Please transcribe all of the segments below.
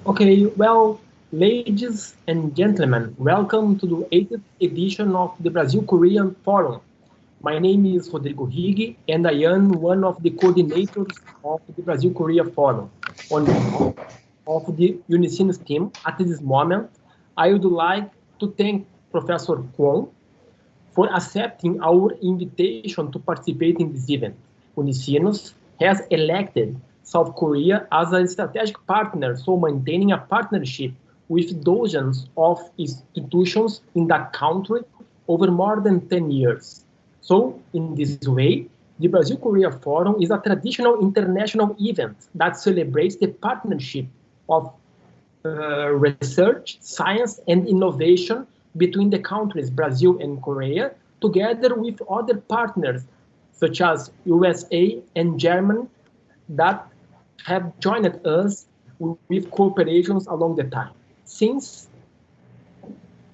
Okay, well, ladies and gentlemen, welcome to the 8th edition of the Brazil-Korean Forum. My name is Rodrigo Hig, and I am one of the coordinators of the Brazil-Korea Forum. On behalf of the Unisinos team, at this moment, I would like to thank Professor Kwon for accepting our invitation to participate in this event. Unisinos has elected South Korea as a strategic partner, so maintaining a partnership with dozens of institutions in that country over more than 10 years. So, in this way, the Brazil-Korea Forum is a traditional international event that celebrates the partnership of research, science, and innovation between the countries Brazil and Korea, together with other partners such as USA and Germany that have joined us with cooperations along the time. Since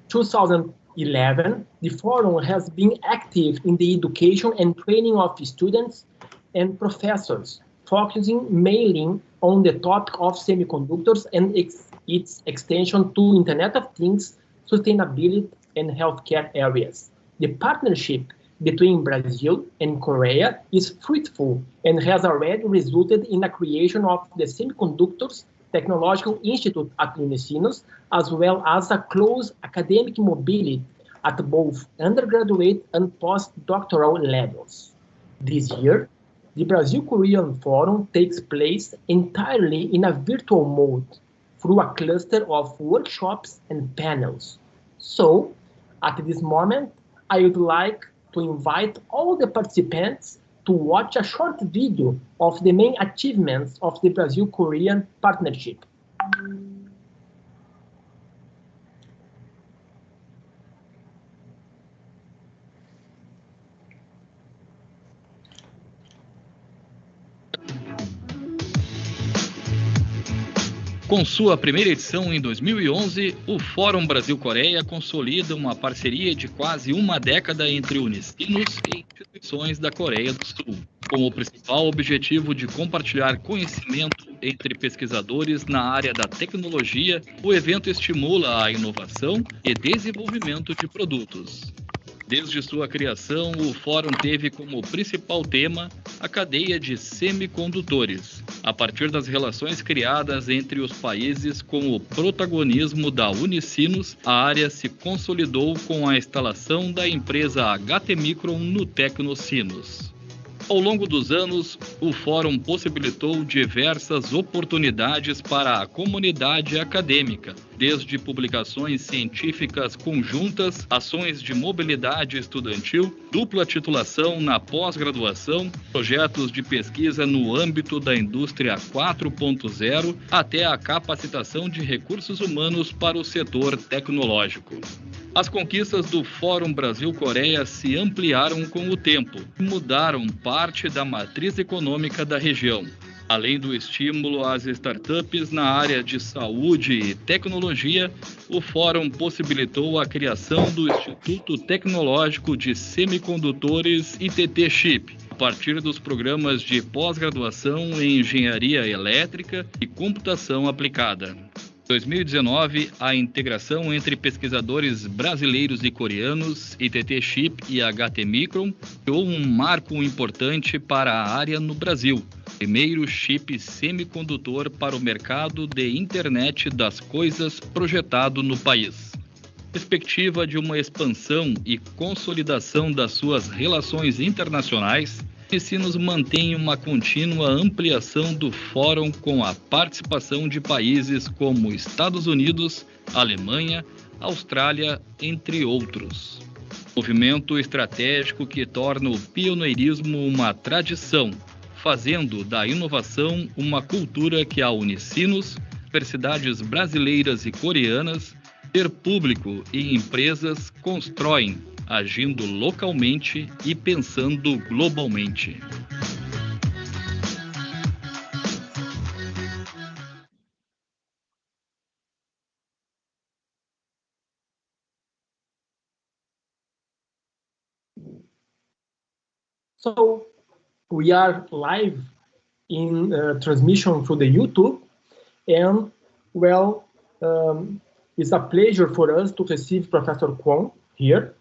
2011, the forum has been active in the education and training of students and professors, focusing mainly on the topic of semiconductors and its extension to Internet of Things, sustainability, and healthcare areas. The partnership between Brazil and Korea is fruitful and has already resulted in the creation of the Semiconductors Technological Institute at Unisinos, as well as a close academic mobility at both undergraduate and postdoctoral levels. This year, the Brazil-Korean Forum takes place entirely in a virtual mode through a cluster of workshops and panels. So, at this moment, I would like to invite all the participants to watch a short video of the main achievements of the Brazil-Korean partnership. Com sua primeira edição em 2011, o Fórum Brasil-Coreia consolida uma parceria de quase uma década entre Unisinos e instituições da Coreia do Sul, com o principal objetivo de compartilhar conhecimento entre pesquisadores na área da tecnologia. O evento estimula a inovação e desenvolvimento de produtos. Desde sua criação, o Fórum teve como principal tema a cadeia de semicondutores, a partir das relações criadas entre os países com o protagonismo da Unisinos. A área se consolidou com a instalação da empresa HT Micron no Tecnocinos. Ao longo dos anos, o Fórum possibilitou diversas oportunidades para a comunidade acadêmica, desde publicações científicas conjuntas, ações de mobilidade estudantil, dupla titulação na pós-graduação, projetos de pesquisa no âmbito da indústria 4.0, até a capacitação de recursos humanos para o setor tecnológico. As conquistas do Fórum Brasil-Coreia se ampliaram com o tempo e mudaram parte da matriz econômica da região. Além do estímulo às startups na área de saúde e tecnologia, o Fórum possibilitou a criação do Instituto Tecnológico de Semicondutores ITT Chip, a partir dos programas de pós-graduação em Engenharia Elétrica e Computação Aplicada. Em 2019, a integração entre pesquisadores brasileiros e coreanos, ITT Chip e HT Micron, criou um marco importante para a área no Brasil. Primeiro chip semicondutor para o mercado de internet das coisas projetado no país. Perspectiva de uma expansão e consolidação das suas relações internacionais, Unisinos mantém uma contínua ampliação do fórum com a participação de países como Estados Unidos, Alemanha, Austrália, entre outros. Movimento estratégico que torna o pioneirismo uma tradição, fazendo da inovação uma cultura que a Unisinos, universidades brasileiras e coreanas, ser público e empresas constroem, agindo localmente e pensando globalmente. So we are live in transmission through the YouTube, and well, it's a pleasure for us to receive Professor Kwon here.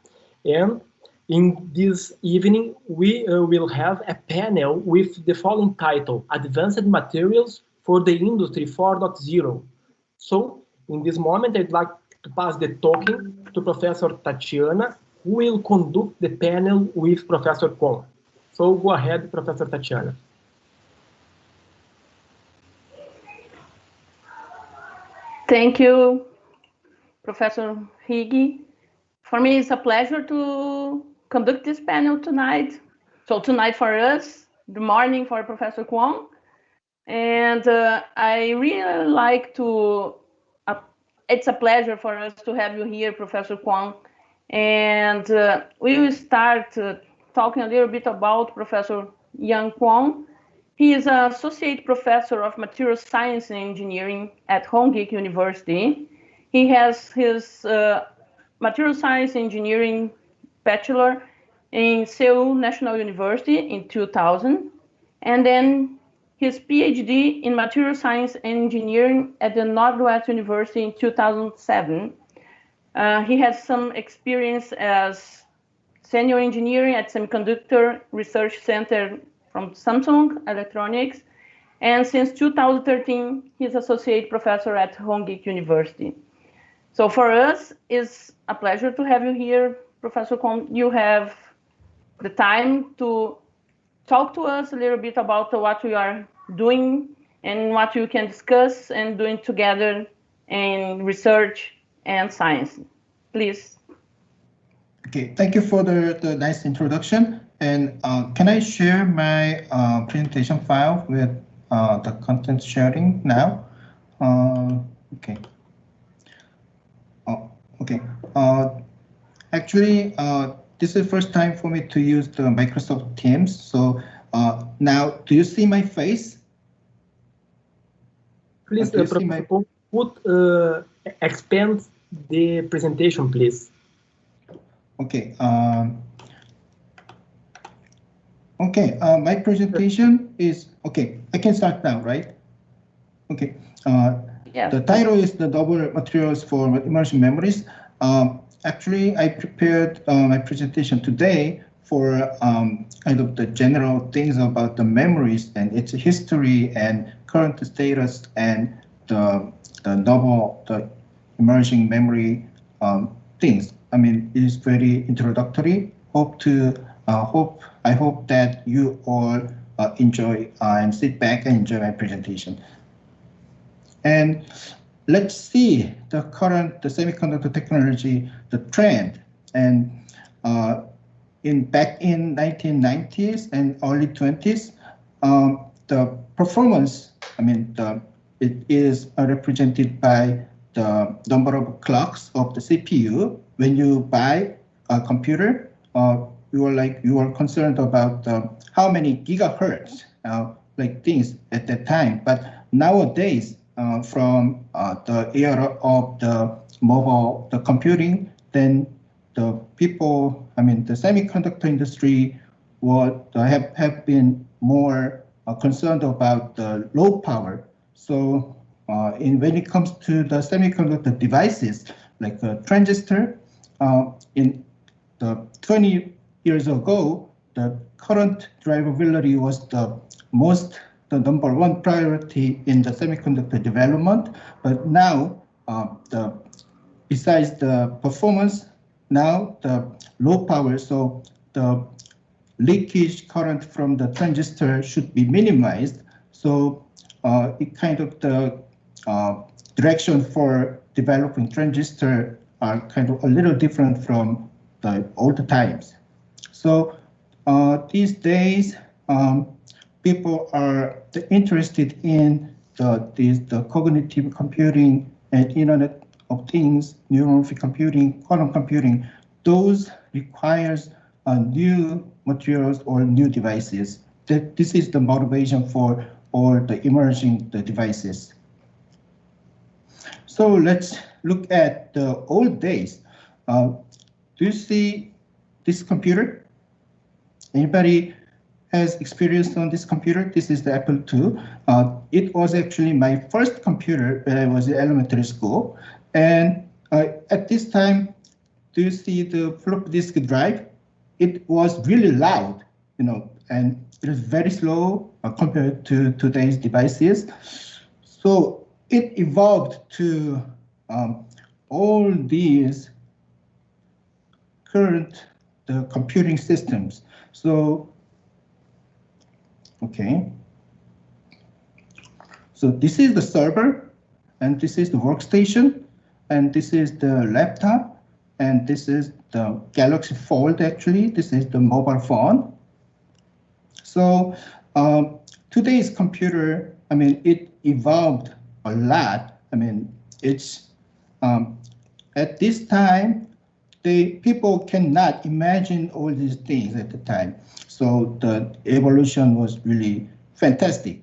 And in this evening, we will have a panel with the following title: Advanced Materials for the Industry 4.0. So in this moment, I'd like to pass the talking to Professor Tatiana, who will conduct the panel with Professor Kwon. So go ahead, Professor Tatiana. Thank you, Professor Hyouk. For me, it's a pleasure to conduct this panel tonight. So tonight for us, the morning for Professor Kwon. And I really like to, it's a pleasure for us to have you here, Professor Kwon. And we will start talking a little bit about Professor Yang Kwon. He is an associate professor of material science and engineering at Hongik University. He has his material science engineering bachelor in Seoul National University in 2000, and then his PhD in material science and engineering at the Northwest University in 2007. He has some experience as senior engineering at Semiconductor Research Center from Samsung Electronics, and since 2013, he's associate professor at Hongik University. So for us, it's a pleasure to have you here, Professor Kwon. You have the time to talk to us a little bit about what we are doing and what you can discuss and doing together in research and science. Please. Okay, thank you for the nice introduction. And can I share my presentation file with the content sharing now? Okay. Okay. Actually, this is the first time for me to use the Microsoft Teams. So now, do you see my face? Please, expand the presentation, please. Okay. Okay. My presentation is okay. I can start now, right? Okay. Yeah. The title is the double materials for immersion memories. Actually, I prepared my presentation today for kind of the general things about the memories and its history and current status and the emerging memory things. I mean, it is very introductory. I hope that you all enjoy and sit back and enjoy my presentation. And let's see the semiconductor technology, the trend. And back in 1990s and early 20s, the performance, I mean, it is represented by the number of clocks of the CPU. When you buy a computer, you are concerned about how many gigahertz, like things at that time. But nowadays, from the era of the mobile, the computing, then the people, I mean, the semiconductor industry have been more concerned about the low power. So when it comes to the semiconductor devices, like a transistor, in the 20 years ago, the current drivability was the number one priority in the semiconductor development. But now, besides the performance, now the low power, so the leakage current from the transistor should be minimized. So it kind of the direction for developing transistor are kind of a little different from the old times. So these days, people are interested in the cognitive computing and Internet of Things, neuromorphic computing, quantum computing. Those requires new materials or new devices. This is the motivation for all the emerging devices. So let's look at the old days. Do you see this computer? Anybody has experience on this computer? This is the Apple II. It was actually my first computer when I was in elementary school. And at this time, do you see the floppy disk drive? It was really loud, and it was very slow compared to today's devices. So it evolved to all these current computing systems. So, okay. So this is the server, and this is the workstation, and this is the laptop, and this is the Galaxy Fold, actually. This is the mobile phone. So today's computer, it evolved a lot. It's at this time, people cannot imagine all these things at the time. So the evolution was really fantastic.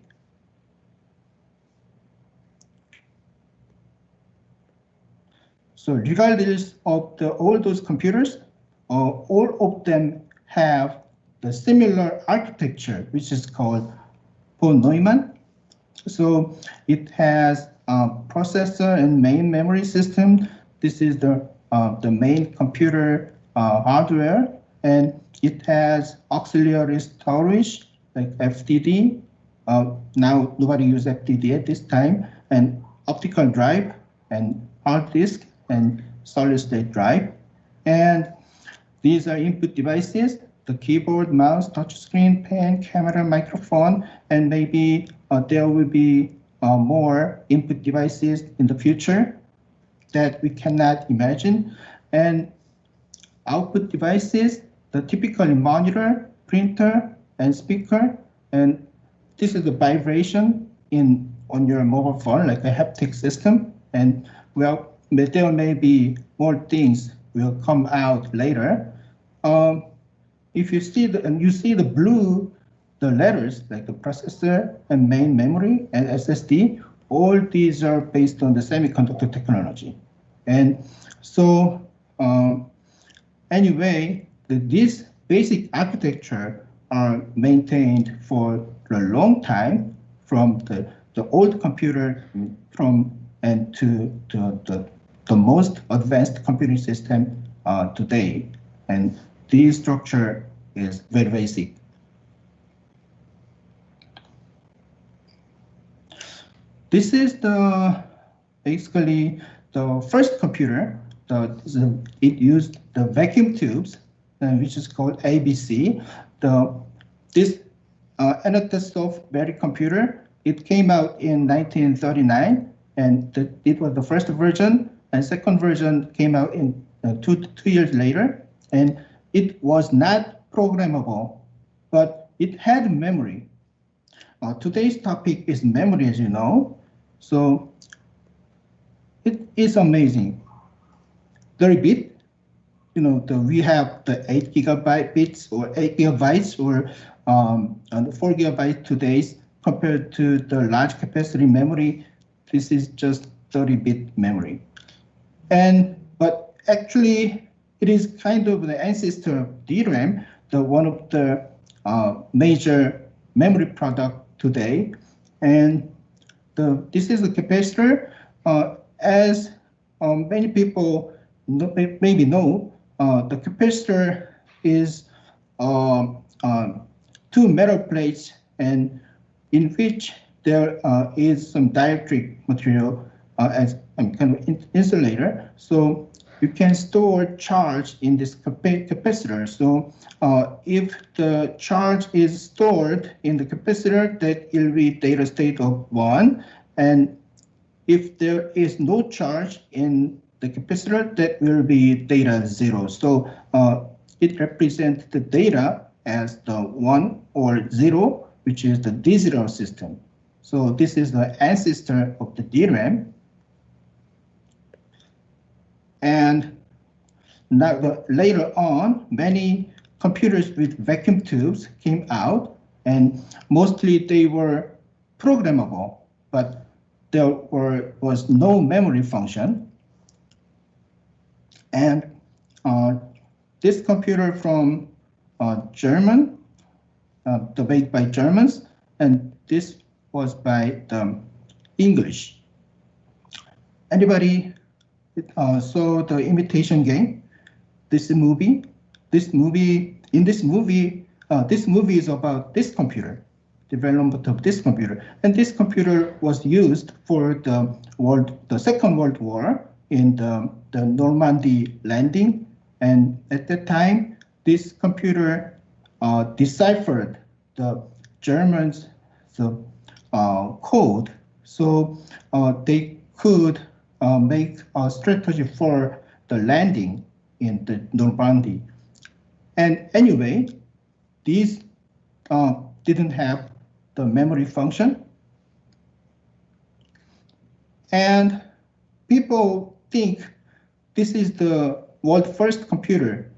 So regardless of all those computers, all of them have the similar architecture, which is called von Neumann. So it has a processor and main memory system. This is the main computer hardware, and it has auxiliary storage like FDD. Now nobody uses FDD at this time, and optical drive and hard disk and solid state drive. And these are input devices: the keyboard, mouse, touchscreen, pen, camera, microphone, and maybe there will be more input devices in the future that we cannot imagine. And output devices, the typical monitor, printer, and speaker. And this is the vibration on your mobile phone, like a haptic system. And well, there may be more things will come out later. If you see the blue, the letters like the processor and main memory and SSD, all these are based on the semiconductor technology. And so anyway, this basic architecture are maintained for a long time from the old computer and to the most advanced computing system today. And this structure is very basic. This is basically the first computer. It used the vacuum tubes, which is called ABC. This Anatosov Berry computer, it came out in 1939, and it was the first version, and second version came out in 2 years later. And it was not programmable, but it had memory. Today's topic is memory, as you know. So it is amazing. 30-bit, we have the 8 gigabyte bits or 8 gigabytes or 4 gigabytes today compared to the large capacity memory. This is just 30-bit memory. But actually, it is kind of the ancestor of DRAM, one of the major memory product today. And this is a capacitor. As many people maybe know, the capacitor is 2 metal plates, and in which there is some dielectric material as kind of insulator. So you can store charge in this capacitor. So if the charge is stored in the capacitor, that will be data state of 1. And if there is no charge in the capacitor, that will be data 0. So it represents the data as the 1 or 0, which is the digital system. So this is the ancestor of the DRAM. And now later on, many computers with vacuum tubes came out, and mostly they were programmable, but there was no memory function. And this computer from German, made by Germans, and this was by the English. Anybody saw the Imitation Game? This movie is about this computer, development of this computer, and this computer was used for the Second World War in the Normandy landing, and at that time, this computer deciphered the Germans' code, so they could make a strategy for the landing in the Normandy. And anyway, these didn't have the memory function. And people think this is the world's first computer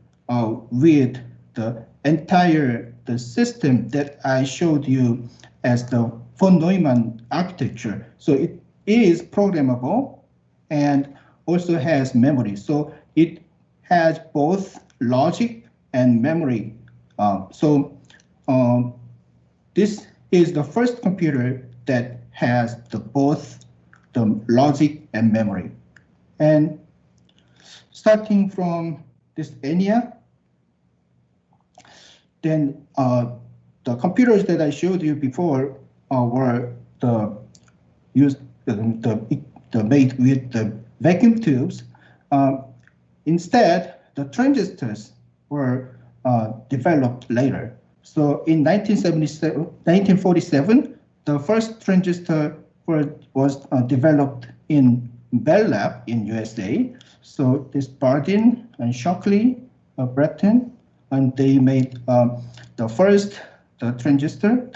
with the entire system that I showed you as the von Neumann architecture. So it is programmable and also has memory. So it has both logic and memory. This is the first computer that has both the logic and memory. And starting from this ENIAC, then the computers that I showed you before were made with the vacuum tubes. Instead, the transistors were developed later. So in 1947, the first transistor was developed in Bell Lab in USA. So this Bardeen and Hyouk Lee, Breton, and they made the first transistor.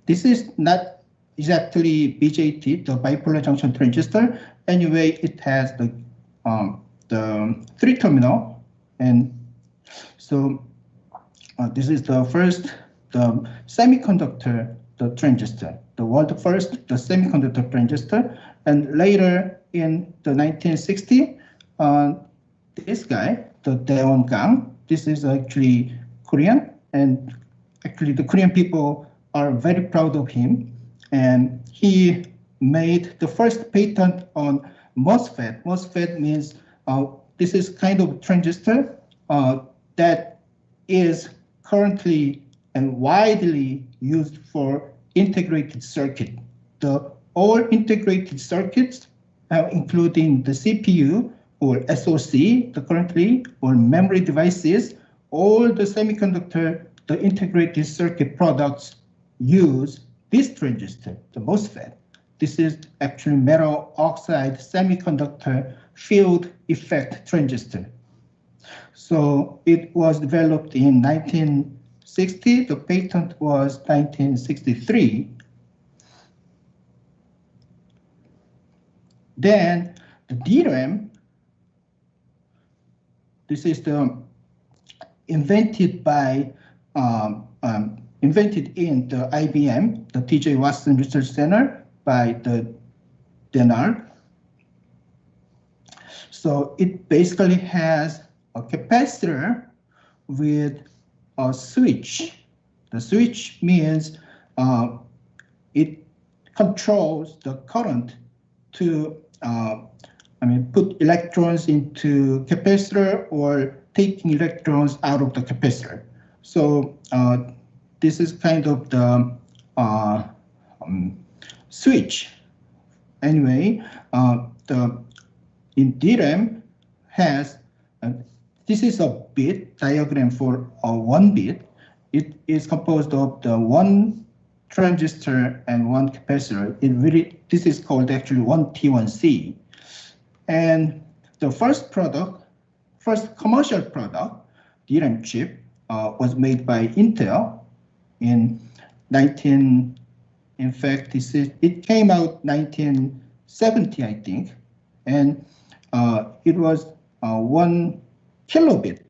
This is not exactly BJT, the bipolar junction transistor. Anyway, it has the 3-terminal, and so this is the first semiconductor transistor, the world first semiconductor transistor, and later in the 1960s, this guy, the Daewon Gang, this is actually Korean, and actually the Korean people are very proud of him, and he made the first patent on MOSFET. MOSFET means this is kind of transistor that is currently and widely used for integrated circuit. All integrated circuits, including the CPU or SoC, currently, or memory devices, all the semiconductor, the integrated circuit products use this transistor, the MOSFET. This is actually metal oxide semiconductor field effect transistor. So it was developed in 1960. The patent was 1963. Then the DRAM, this is invented in the IBM, the T.J. Watson Research Center by the Dennard. So it basically has a capacitor with a switch. The switch means it controls the current to put electrons into capacitor or taking electrons out of the capacitor. So this is kind of the switch. Anyway, in DRAM has, this is a bit diagram for 1 bit. It is composed of the 1 transistor and 1 capacitor. This is called actually 1T1C. And the first commercial product, DRAM chip, was made by Intel in in fact, it came out 1970, I think, and it was 1 kilobit.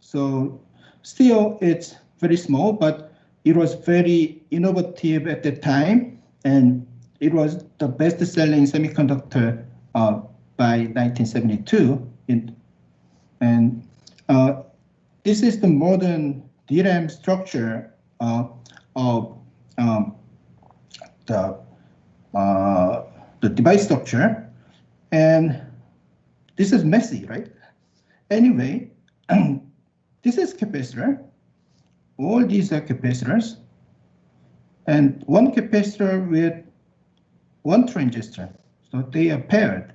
So still it's very small, but it was very innovative at the time, and it was the best-selling semiconductor by 1972. this is the modern DRAM structure of the device structure, and this is messy, right? Anyway, this is capacitor. All these are capacitors, and one capacitor with one transistor, so they are paired.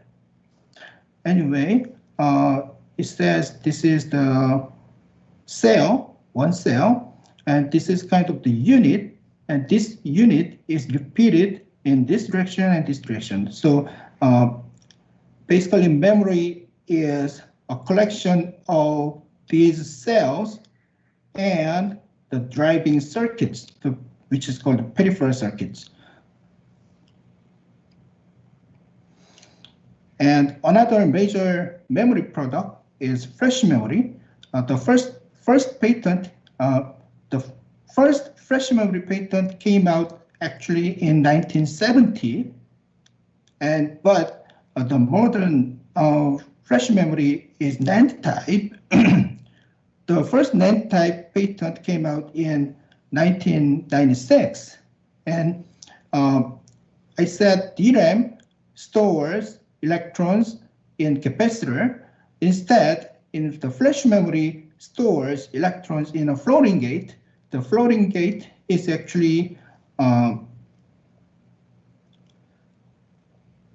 Anyway, it says this is the cell, one cell, and this is kind of the unit, and this unit is repeated in this direction and this direction. So basically memory is a collection of these cells and the driving circuits, which is called the peripheral circuits. And another major memory product is flash memory. The first patent, the first flash memory patent came out actually in 1970, but the modern flash memory is NAND type. The first NAND type patent came out in 1996, and I said DRAM stores electrons in capacitor. Instead, in the flash memory stores electrons in a floating gate. The floating gate is actually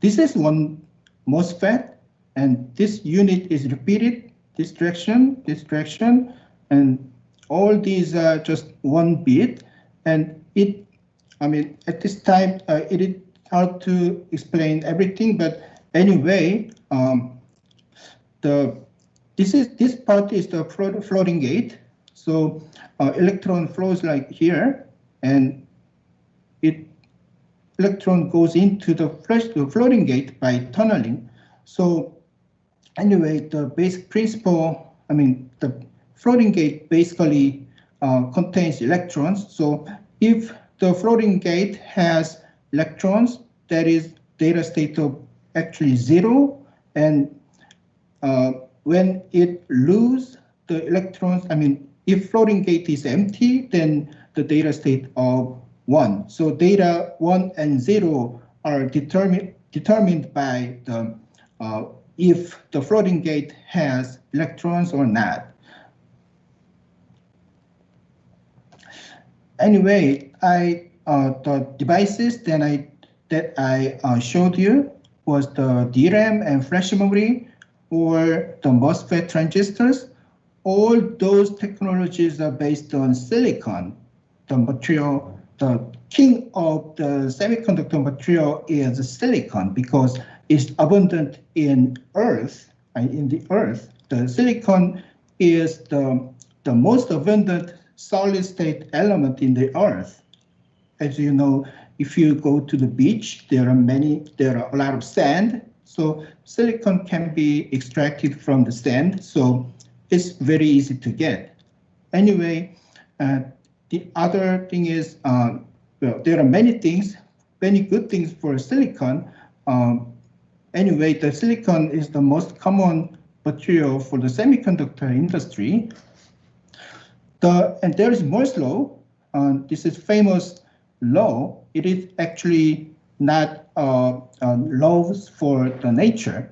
this is one MOSFET, and this unit is repeated this direction, and all these are just one bit. And it, I mean, at this time, it is hard to explain everything, but anyway, this part is the floating gate. So electron flows like here, and electron goes into the floating gate by tunneling. So anyway, the basic principle, I mean, the floating gate basically contains electrons. So if the floating gate has electrons, that is data state of actually 0, and when it loses the electrons, I mean, if floating gate is empty, then the data state of 1. So data 1 and 0 are determined by the if the floating gate has electrons or not. Anyway, the devices that I showed you was the DRAM and flash memory, or the MOSFET transistors. All those technologies are based on silicon. The material, the king of the semiconductor material is silicon because it's abundant in Earth. In the Earth, the silicon is the most abundant solid state element in the Earth. As you know, if you go to the beach, there are a lot of sand. So silicon can be extracted from the sand. So it's very easy to get. Anyway, the other thing is, well, there are many good things for silicon. Anyway, the silicon is the most common material for the semiconductor industry. And there is Moore's law. This is famous law. It is actually not laws for the nature.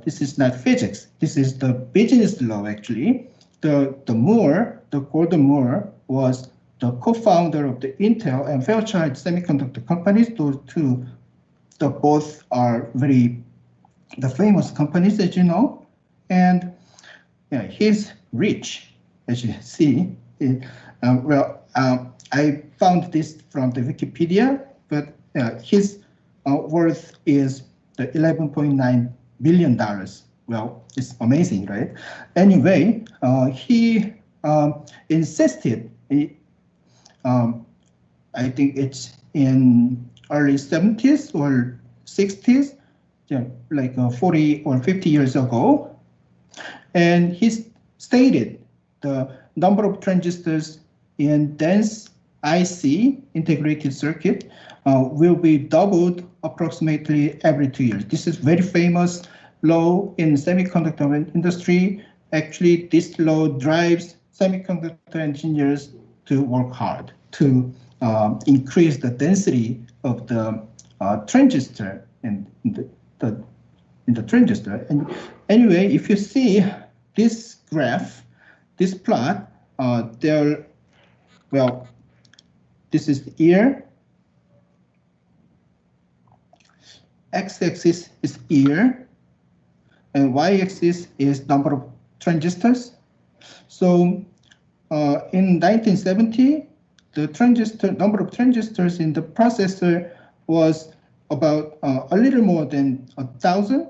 This is not physics. This is the business law, actually. The Gordon Moore was the co-founder of the Intel and Fairchild semiconductor companies. Those two, both are the famous companies, as you know. And yeah, he's rich, as you see. I found this from the Wikipedia, but his worth is the $11.9 billion. Well, it's amazing, right? Anyway, he insisted, I think it's in early 70s or 60s, yeah, like 40 or 50 years ago. And he stated the number of transistors in dense IC, integrated circuit, will be doubled approximately every 2 years. This is very famous law in semiconductor industry. Actually, this law drives semiconductor engineers to work hard to increase the density of the transistor in the transistor. And anyway, if you see this graph, this plot, well, this is the year. X-axis is year, and y-axis is number of transistors. So in 1970, the number of transistors in the processor was about a little more than 1,000,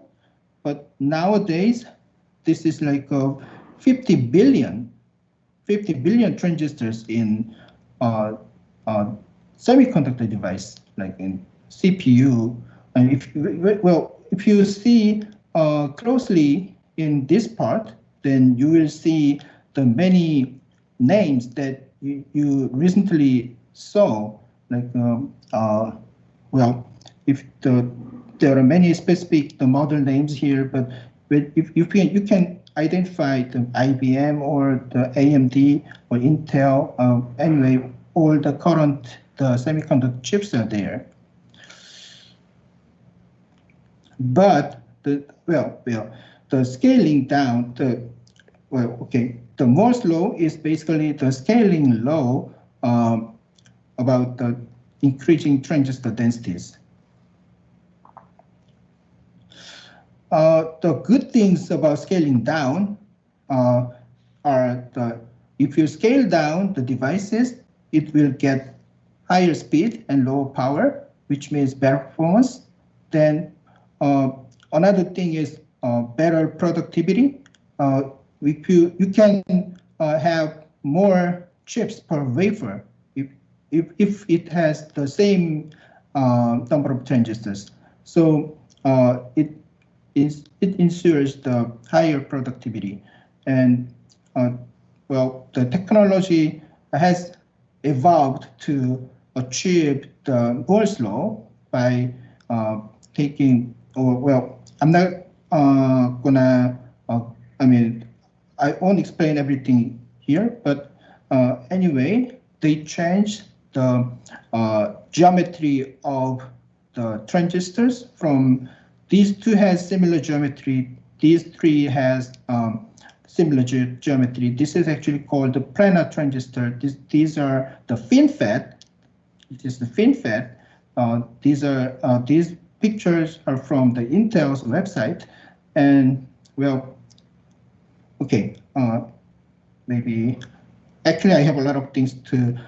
but nowadays this is like 50 billion transistors in semiconductor device, like in CPU. And if you see closely in this part, then you will see the many names that you recently saw. Like if there are many specific model names here, but if you can identify the IBM or the AMD or Intel, anyway, all the current semiconductor chips are there. But the scaling down, the Moore's law is basically the scaling law about the increasing transistor densities. The good things about scaling down are if you scale down the devices, it will get higher speed and lower power, which means better performance. Then another thing is better productivity. If you can have more chips per wafer if it has the same number of transistors. So it ensures the higher productivity. And the technology has evolved to achieve the Moore's law by taking, I'm not gonna, I won't explain everything here, but anyway, they changed the geometry of the transistors from these two has similar geometry, these three has similar geometry. This is actually called the planar transistor. These are the FinFET. It is the FinFET. These pictures are from the Intel's website, and maybe actually I have a lot of things to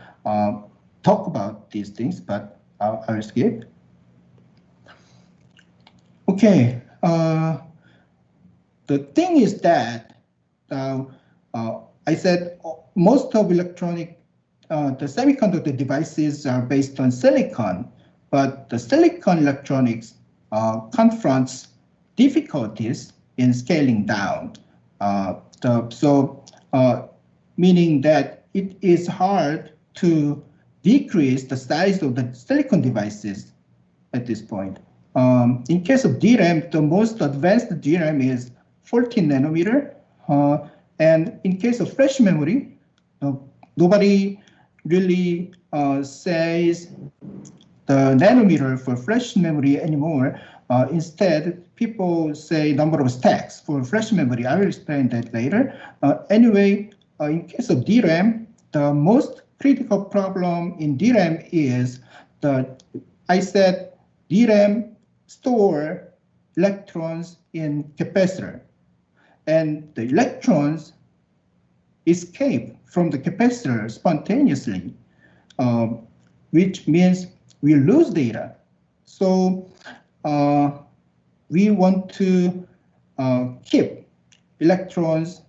talk about these things, but I'll skip. Okay, the thing is that I said most of electronic, the semiconductor devices are based on silicon, but the silicon electronics confronts difficulties in scaling down. Meaning that it is hard to decrease the size of the silicon devices at this point. In case of DRAM, the most advanced DRAM is 14 nanometer. And in case of flash memory, nobody really says the nanometer for flash memory anymore. Instead, people say number of stacks for flash memory. I will explain that later. Anyway, in case of DRAM, the most critical problem in DRAM is I said DRAM store electrons in capacitor, and the electrons escape from the capacitor spontaneously, which means we lose data. So we want to keep electrons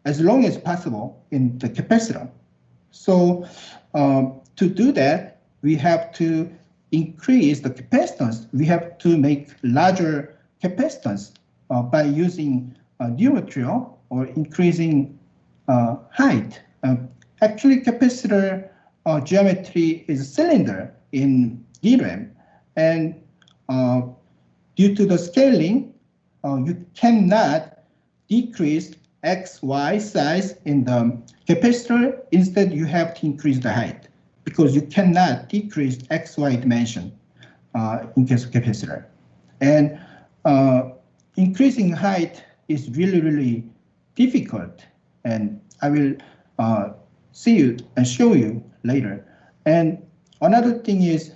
as long as possible in the capacitor. So to do that, we have to increase the capacitance. We have to make larger capacitance by using new material or increasing height. Actually, capacitor geometry is a cylinder in DRAM, and due to the scaling, you cannot decrease X, Y size in the capacitor. Instead, you have to increase the height because you cannot decrease X, Y dimension in case of capacitor. And increasing height is really, really difficult. And I will see you and show you later. And another thing is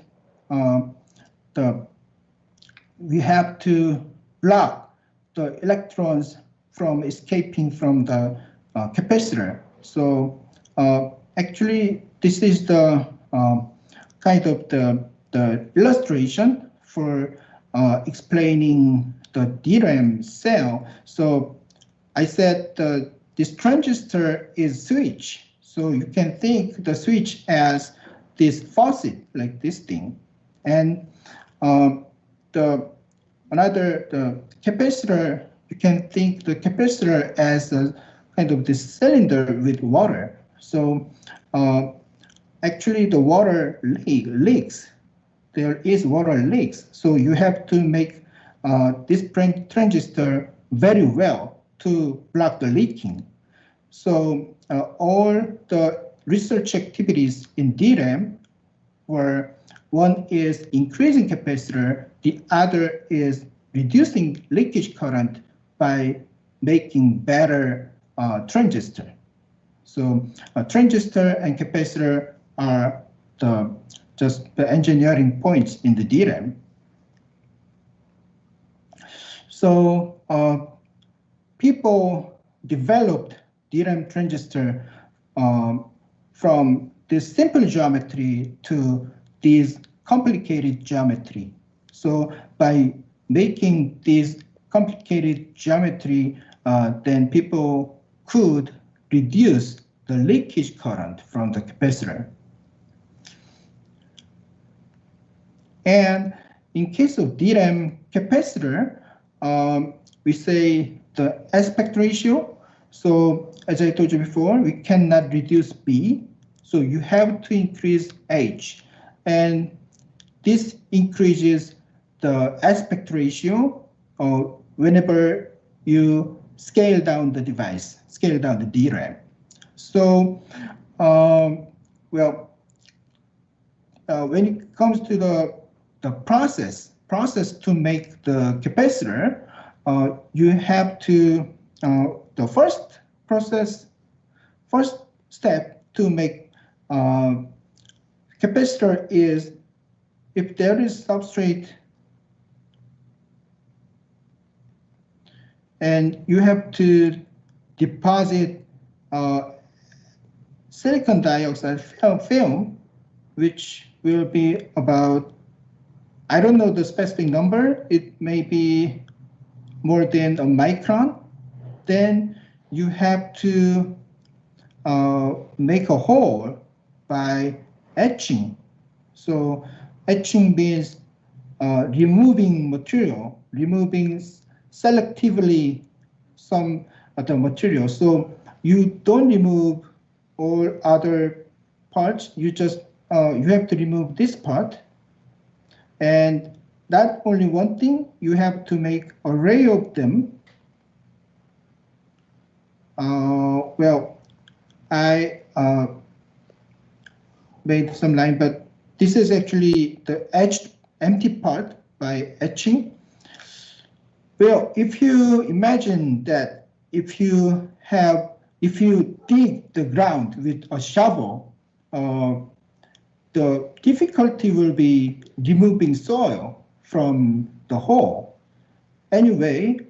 we have to block the electrons from escaping from the capacitor. So actually, this is the kind of the illustration for explaining the DRAM cell. So I said this transistor is switch. So you can think the switch as this faucet, like this thing. And the capacitor, you can think the capacitor as a kind of this cylinder with water. So actually the water leaks. There is water leaks. So you have to make this transistor very well to block the leaking. So all the research activities in DRAM where one is increasing capacitor, the other is reducing leakage current by making better transistor. So transistor and capacitor are just the engineering points in the DRAM. So people developed DRAM transistor from this simple geometry to these complicated geometry. So by making this complicated geometry, then people could reduce the leakage current from the capacitor. And in case of DRAM capacitor, we say the aspect ratio. So as I told you before, we cannot reduce B. So you have to increase H. And this increases the aspect ratio whenever you scale down the device, scale down the DRAM. So, when it comes to the process to make the capacitor, you have to, the first step to make capacitor is if there is substrate and you have to deposit silicon dioxide film, which will be about, I don't know the specific number, it may be more than a micron, then you have to make a hole by etching. So etching means removing material, removing selectively some of the material. So you don't remove all other parts, you just you have to remove this part. And not only one thing, you have to make array of them. I made some line, but this is actually the etched empty part by etching. Well, if you imagine that if you dig the ground with a shovel, the difficulty will be removing soil from the hole. Anyway,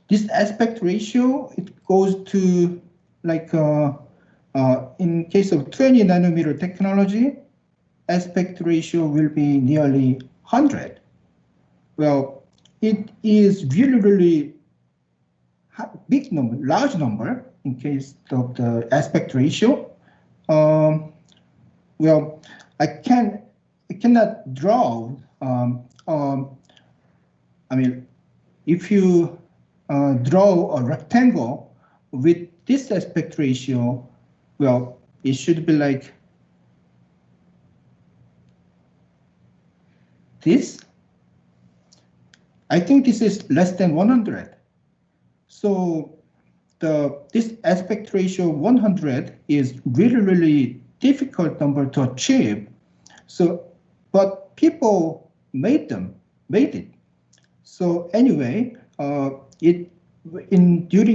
this aspect ratio, it goes to like, in case of 20 nanometer technology, aspect ratio will be nearly 100. Well, it is really, really big number, large number in case of the aspect ratio. Well, I cannot draw. I mean, if you draw a rectangle with this aspect ratio, well, it should be like this. I think this is less than 100. So this aspect ratio 100 is really difficult number to achieve. So, but people made it. So anyway, during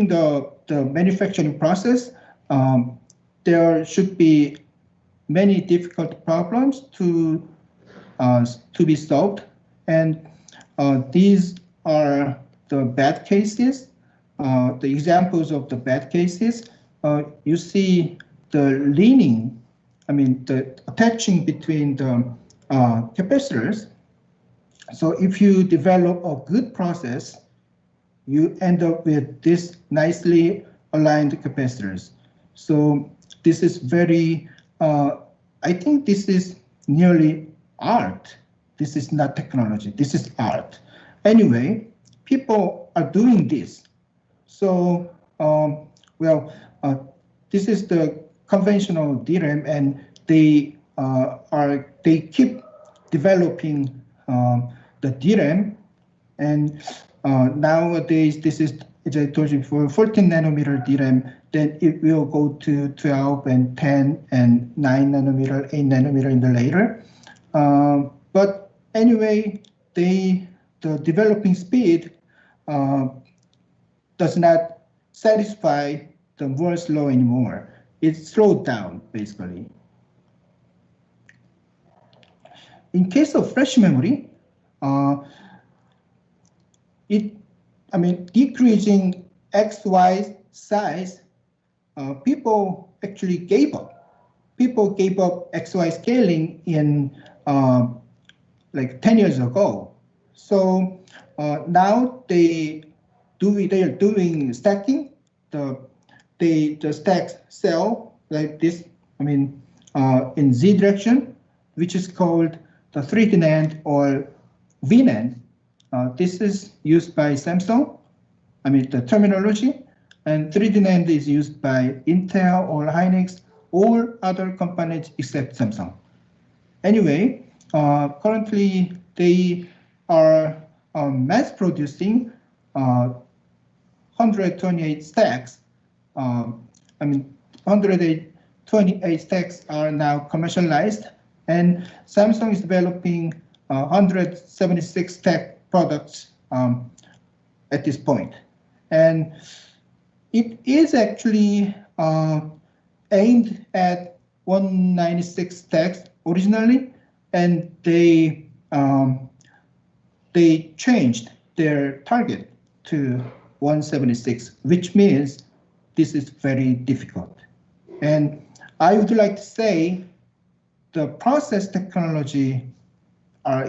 the manufacturing process, there should be many difficult problems to be solved, and these are the bad cases. The examples of the bad cases, you see the leaning, the attaching between the capacitors. So if you develop a good process, you end up with this nicely aligned capacitors. So this is very, I think this is nearly art. This is not technology, this is art. Anyway, people are doing this. So, this is the conventional DRAM, and they keep developing the DRAM, and nowadays this is, as I told you before, 14 nanometer DRAM. Then it will go to 12 and 10 and 9 nanometer, 8 nanometer in the later. But anyway, the developing speed does not satisfy the Moore's law anymore. It's slowed down, basically. In case of flash memory, decreasing XY size, people actually gave up. People gave up XY scaling in like 10 years ago. So now they are doing stacking. The stacks cell like this, in Z direction, which is called the 3D NAND or VNAND. This is used by Samsung, the terminology, and 3D NAND is used by Intel or Hynix, all other companies except Samsung. Anyway, currently they are mass producing 128 stacks. 128 stacks are now commercialized, and Samsung is developing 176 stack products at this point. And it is actually aimed at 196 stacks originally, and they changed their target to 176, which means this is very difficult. And I would like to say the process technology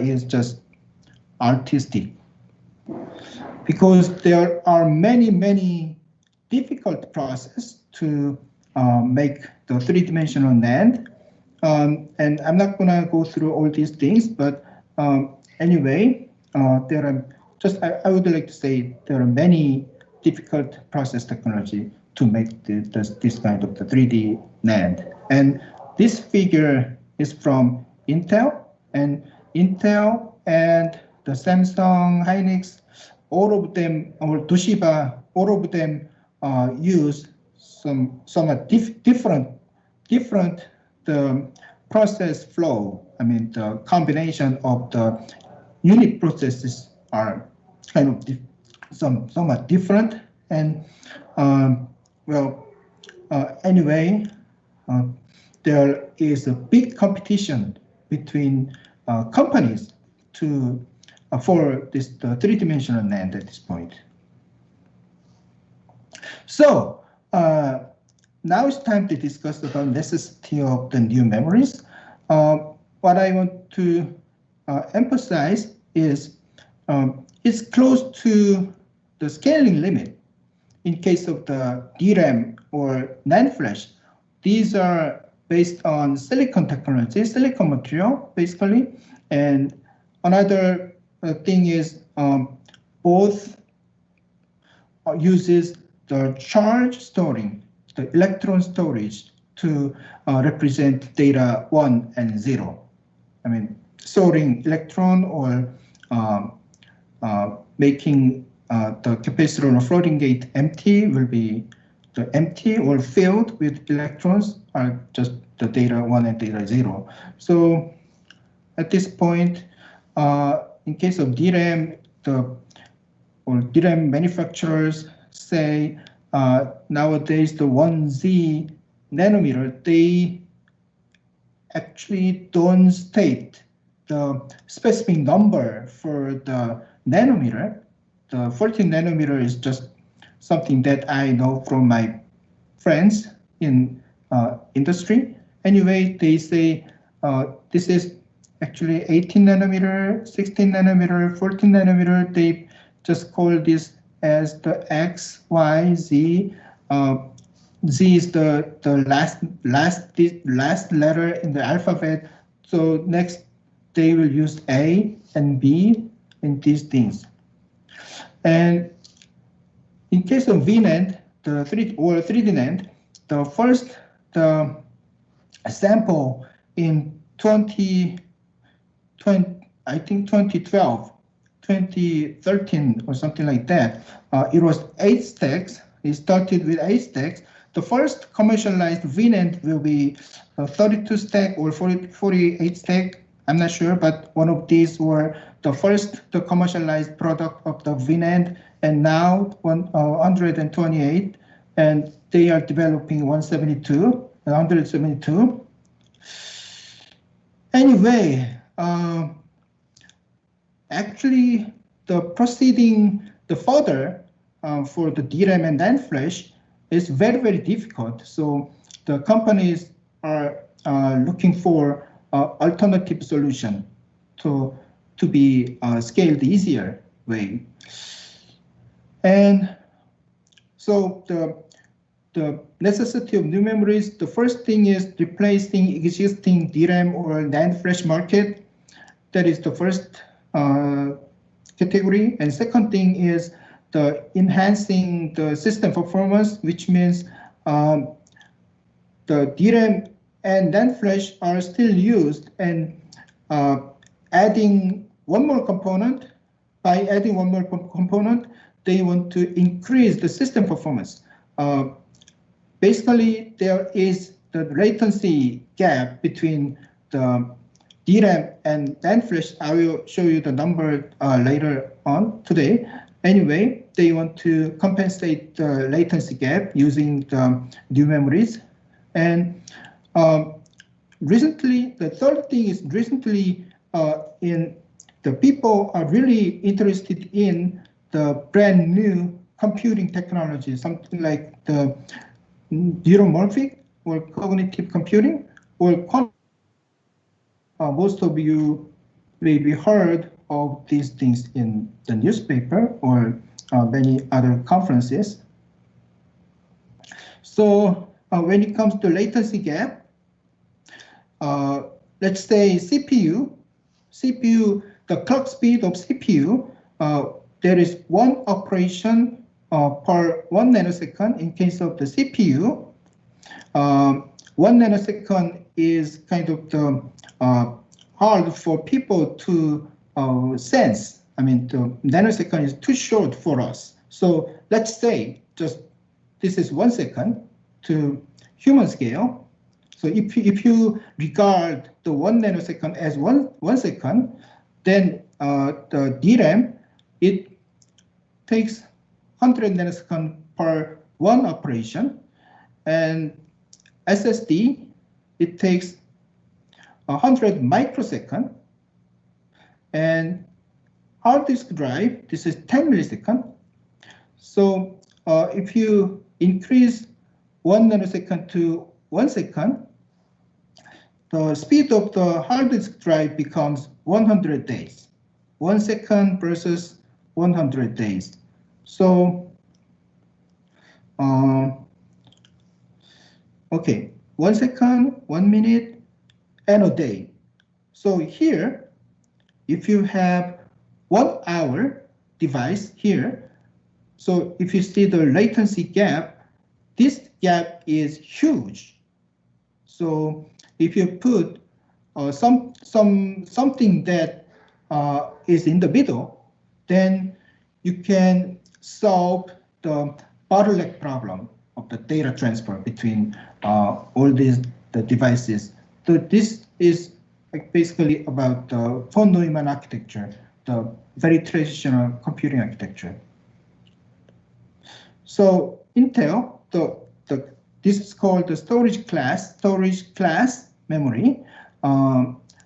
is just artistic, because there are many difficult processes to make the three-dimensional NAND. And I'm not gonna go through all these things, but anyway, there are I would like to say there are many difficult process technology to make this kind of the 3D NAND. And this figure is from Intel, and the Samsung, Hynix, all of them, or Toshiba, all of them use somewhat different the process flow. The combination of the unit processes are kind of somewhat different. And anyway, there is a big competition between companies for this three-dimensional NAND at this point. So now it's time to discuss about necessity of the new memories. What I want to emphasize is it's close to the scaling limit in case of the DRAM or NAND flash. These are based on silicon technology, silicon material, basically. And another thing is both uses the charge storing, the electron storage, to represent data 1 and 0. Storing electron or making the capacitor on a floating gate empty will be the empty or filled with electrons are just the data 1 and data 0. So at this point, in case of DRAM, DRAM manufacturers say nowadays the 1Z nanometer, they actually don't state the specific number for the nanometer. The 14 nanometer is just something that I know from my friends in industry. Anyway, they say this is actually 18 nanometer, 16 nanometer, 14 nanometer. They just call this as the X, Y, Z. Z is the last letter in the alphabet. So next they will use A and B in these things. And in case of VNAND, the 3D NAND, the first sample in 2012, 2013 or something like that, it was 8 stacks. It started with 8 stacks. The first commercialized VNAND will be 32 stack or 48 stack. I'm not sure, but one of these were the commercialized product of the VNAND, and now 128, and they are developing 172 and 172. Anyway, actually the further for the DRAM and NAND flash is very, very difficult. So the companies are looking for alternative solution to be scaled easier way. And so the necessity of new memories, the first thing is replacing existing DRAM or NAND flash market. That is the first category. And second thing is the enhancing the system performance, which means the DRAM and NAND flash are still used, and adding one more component, by adding one more component, they want to increase the system performance. Basically, there is the latency gap between the DRAM and NAND flash. I will show you the number later on today. Anyway, they want to compensate the latency gap using the new memories. And recently, the third thing is recently in the people are really interested in the brand new computing technology, something like the neuromorphic or cognitive computing, or most of you maybe heard of these things in the newspaper or many other conferences. So when it comes to latency gap, let's say CPU, the clock speed of CPU, there is one operation per 1 nanosecond in case of the CPU. 1 nanosecond is kind of the hard for people to sense. I mean, the nanosecond is too short for us. So let's say just this is 1 second to human scale. So if you regard the 1 nanosecond as one second, then the DRAM, it takes 100 nanoseconds per one operation, and SSD, it takes 100 microseconds, and hard disk drive, this is 10 milliseconds. So if you increase 1 nanosecond to 1 second, the speed of the hard disk drive becomes 100 days. 1 second versus 100 days. So, okay, 1 second, 1 minute, and a day. So here, if you have 1 hour device here, so if you see the latency gap, this gap is huge. So if you put something that is in the middle, then you can solve the bottleneck problem of the data transfer between all the devices. So this is basically about the von Neumann architecture, the very traditional computing architecture. So Intel, this is called the storage class memory,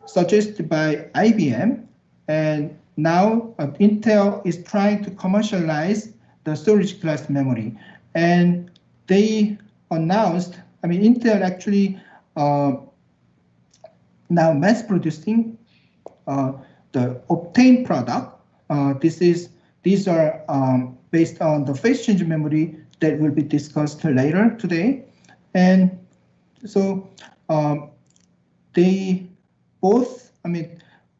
suggested by IBM, and now Intel is trying to commercialize the storage class memory, and they announced, Intel actually now mass producing the Optane product. These are based on the phase change memory that will be discussed later today, and so they both,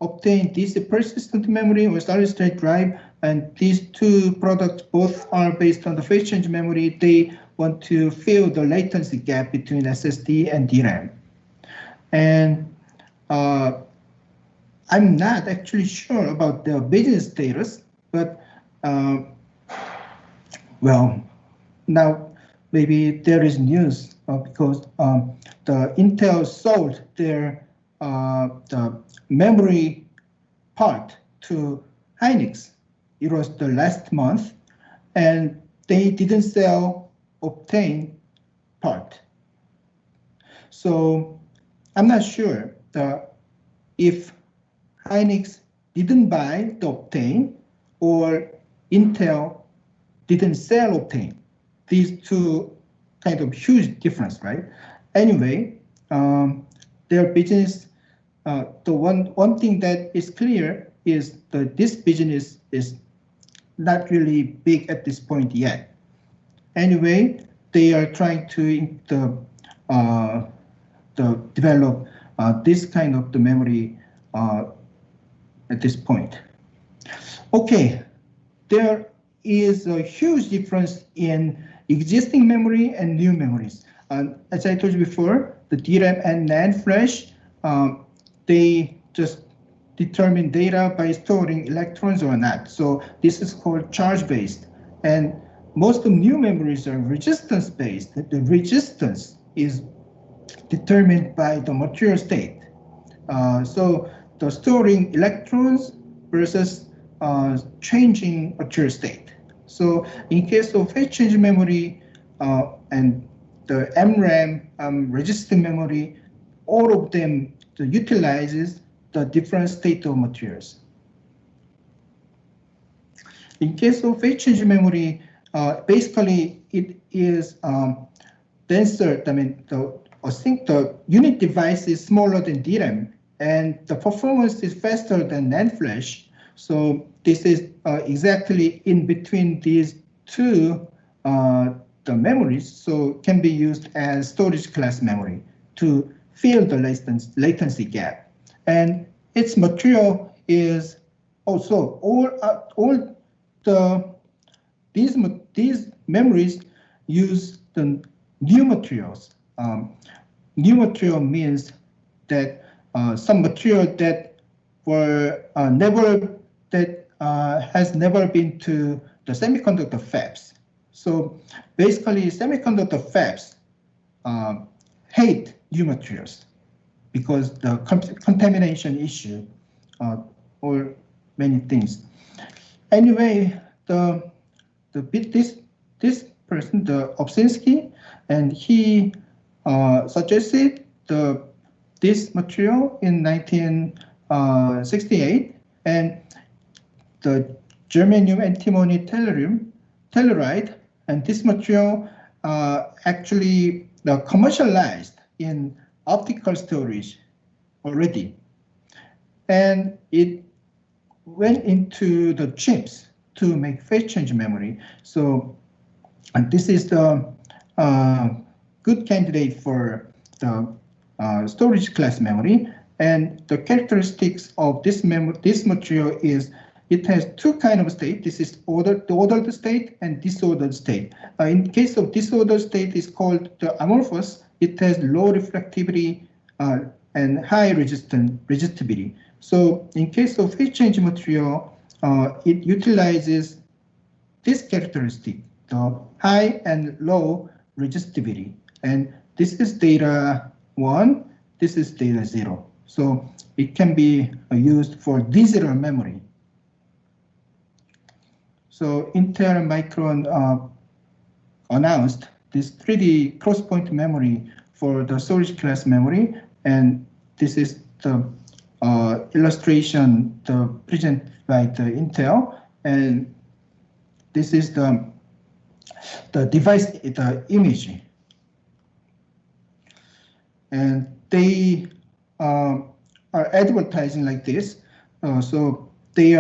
obtain this persistent memory or solid state drive, and these two products both are based on the phase change memory. They want to fill the latency gap between SSD and DRAM. And I'm not actually sure about the business status, but well, now maybe there is news because the Intel sold their the memory part to Hynix. It was the last month, and they didn't sell Optane part. So I'm not sure if Hynix didn't buy the Optane or Intel didn't sell Optane. These two kind of huge difference, right? Anyway, their business, the one thing that is clear is that this business is not really big at this point yet. Anyway, they are trying to develop this kind of the memory at this point. Okay, there is a huge difference in existing memory and new memories. As I told you before, the DRAM and NAND flash, they just determine data by storing electrons or not. So this is called charge-based. And most of new memories are resistance-based. The resistance is determined by the material state. So the storing electrons versus changing material state. So in case of phase change memory and the MRAM resistant memory, all of them utilizes the different state of materials. In case of phase change memory, basically it is denser. I think the unit device is smaller than DRAM, and the performance is faster than NAND flash. So this is exactly in between these two the memories, so can be used as storage class memory to fill the latency gap. And its material is also these memories use the new materials. New material means that some material that has never been to the semiconductor fabs. So basically, semiconductor fabs hate new materials because the contamination issue or many things. Anyway, this person, the Obsinski, and he suggested this material in 1968, and the germanium antimony telluride, and this material actually commercialized in optical storage already, and it went into the chips to make phase change memory. So, and this is the good candidate for the storage class memory. And the characteristics of this material is it has two kinds of state. This is the ordered state and disordered state. In case of disordered state, is called the amorphous. It has low reflectivity and high resistivity. So in case of phase change material, it utilizes this characteristic, the high and low resistivity. And this is data 1, this is data 0. So it can be used for digital memory. So Intel and Micron announced this 3D cross-point memory for the storage class memory, and this is the illustration presented by the Intel, and this is the device, the image, and they are advertising like this. So they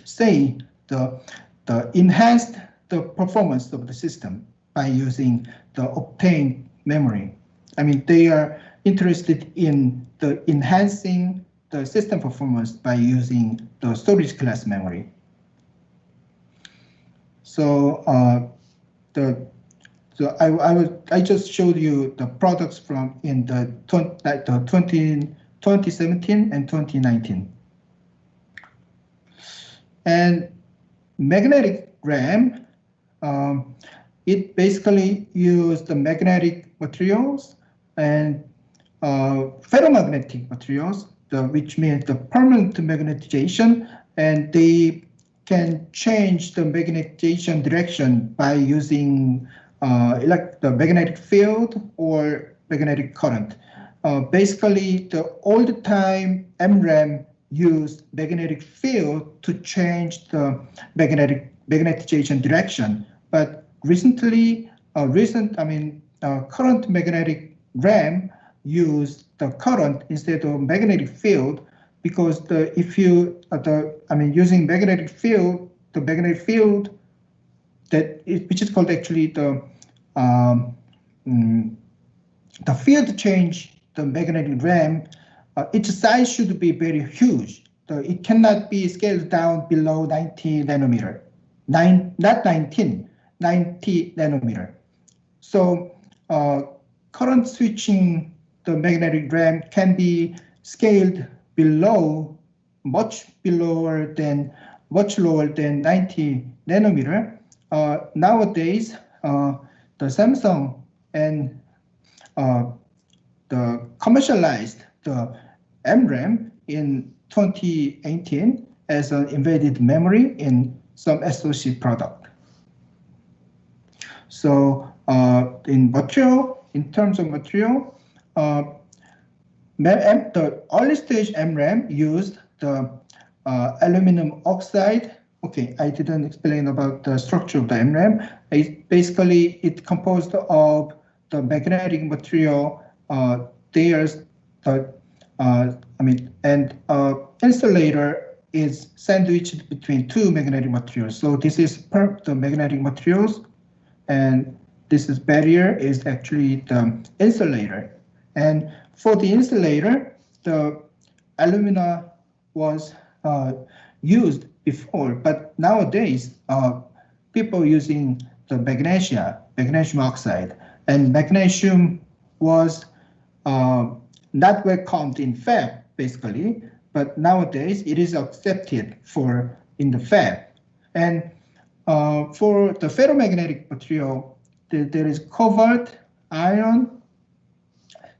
say the enhanced the performance of the system by using the obtained memory. I mean, they are interested in the enhancing the system performance by using the storage class memory. So I just showed you the products from in the 2017 and 2019. And magnetic RAM, it basically used the magnetic materials and ferromagnetic materials, which means the permanent magnetization, and they can change the magnetization direction by using the magnetic field or magnetic current. Basically, the old time MRAM used magnetic field to change the magnetization direction, but recently, current magnetic RAM use the current instead of magnetic field, because using magnetic field, the magnetic field which is called actually the field change, the magnetic RAM, its size should be very huge. It cannot be scaled down below 90 nanometer, not 19, 90 nanometer. So current switching the magnetic RAM can be scaled below, much lower than 90 nanometer. Nowadays, the Samsung and the commercialized the MRAM in 2018 as an embedded memory in some SoC product. So in terms of material, the early stage MRAM used the aluminum oxide. Okay, I didn't explain about the structure of the MRAM. It's composed of the magnetic material. There's the insulator is sandwiched between two magnetic materials. So this is the magnetic materials, and this is barrier is actually the insulator. And for the insulator, the alumina was used before, but nowadays people using the magnesium oxide, and magnesium was not welcomed in fab basically, but nowadays it is accepted in the fab. And for the ferromagnetic material, there is cobalt, iron.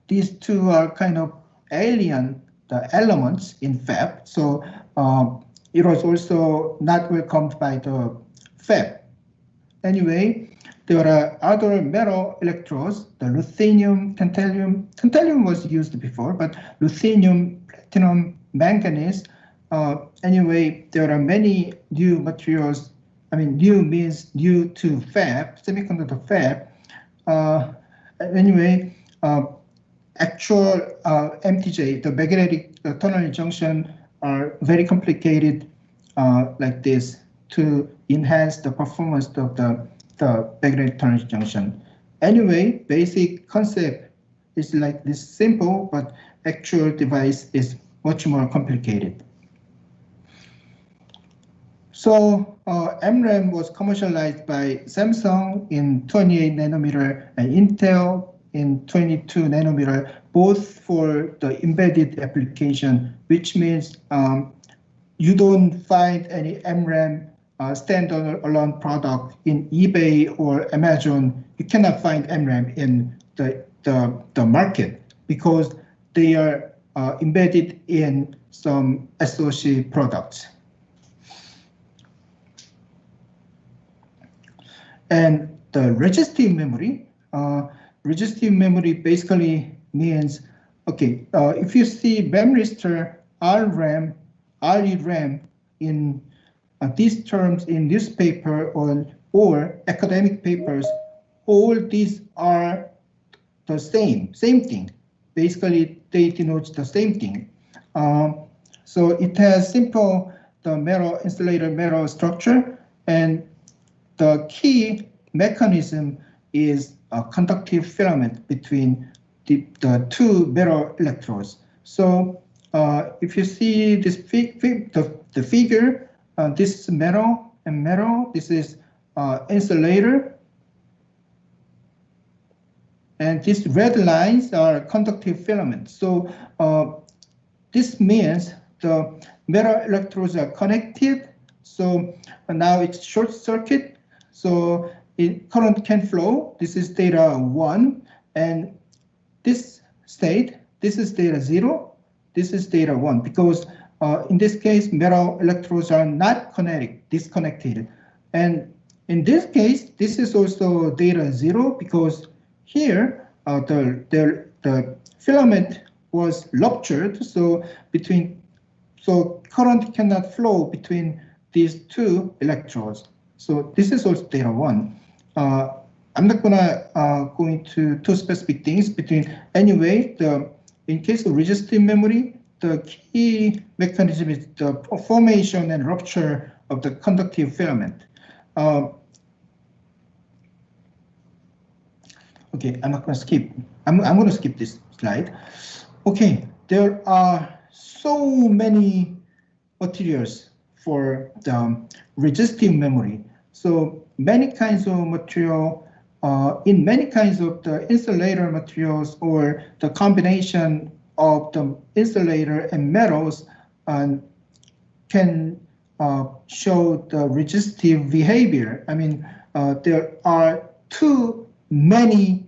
These two are kind of alien the elements in fab, so it was also not welcomed by the fab. Anyway, there are other metal electrodes, the ruthenium, tantalum. Tantalum was used before, but ruthenium, platinum, manganese. Anyway, there are many new materials. New means new to fab, semiconductor fab. Actual MTJ, the magnetic tunnel junction, are very complicated like this to enhance the performance of the magnetic tunnel junction. Anyway, basic concept is like this simple, but actual device is much more complicated. So MRAM was commercialized by Samsung in 28 nanometer and Intel in 22 nanometer, both for the embedded application, which means you don't find any MRAM standalone product in eBay or Amazon. You cannot find MRAM in the market because they are embedded in some SoC products. And the resistive memory basically means, okay, if you see memristor, RRAM, ReRAM in these terms in newspaper or academic papers, all these are the same thing. Basically, they denote the same thing. So it has simple metal insulator metal structure, and the key mechanism is a conductive filament between the two metal electrodes. So if you see this the figure, this is metal and metal. This is insulator, and these red lines are conductive filaments. So this means the metal electrodes are connected. So now it's short circuit. So current can flow. This is data 1, and this state, this is data 0. This is data 1, because in this case, metal electrodes are not disconnected. And in this case, this is also data 0, because here the filament was ruptured. So current cannot flow between these two electrodes. So this is also data 1. I'm not gonna go into two specific things between. Anyway, in case of resistive memory, the key mechanism is the formation and rupture of the conductive filament. Okay, I'm not gonna skip. I'm gonna skip this slide. Okay, there are so many materials for the resistive memory. So many kinds of material, in many kinds of the insulator materials, or the combination of the insulator and metals can show the resistive behavior. I mean, there are too many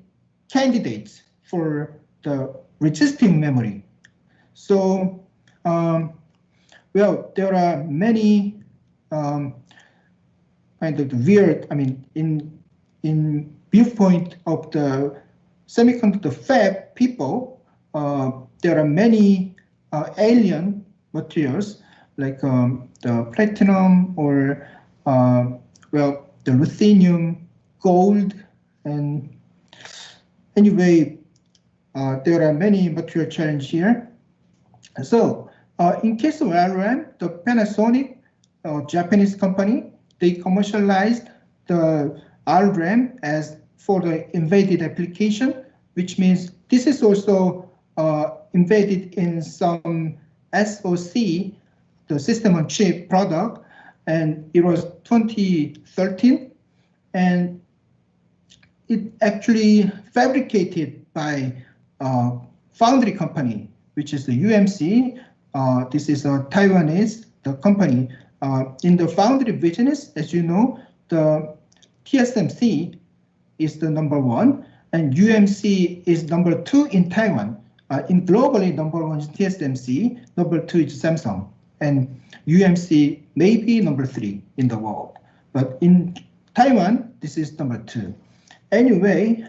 candidates for the resistive memory. So, well, there are many kind of weird, I mean, in viewpoint of the semiconductor fab people, there are many alien materials like the platinum or, well, the ruthenium, gold, and anyway, there are many material challenges here. So in case of RRAM, the Panasonic, Japanese company, they commercialized the RRAM as for the embedded application, which means this is also embedded in some SoC, the system on chip product, and it was 2013, and it actually fabricated by foundry company, which is the UMC. This is a Taiwanese company. In the foundry business, as you know, the TSMC is the #1, and UMC is #2 in Taiwan. In globally, #1 is TSMC, #2 is Samsung, and UMC may be #3 in the world. But in Taiwan, this is #2. Anyway,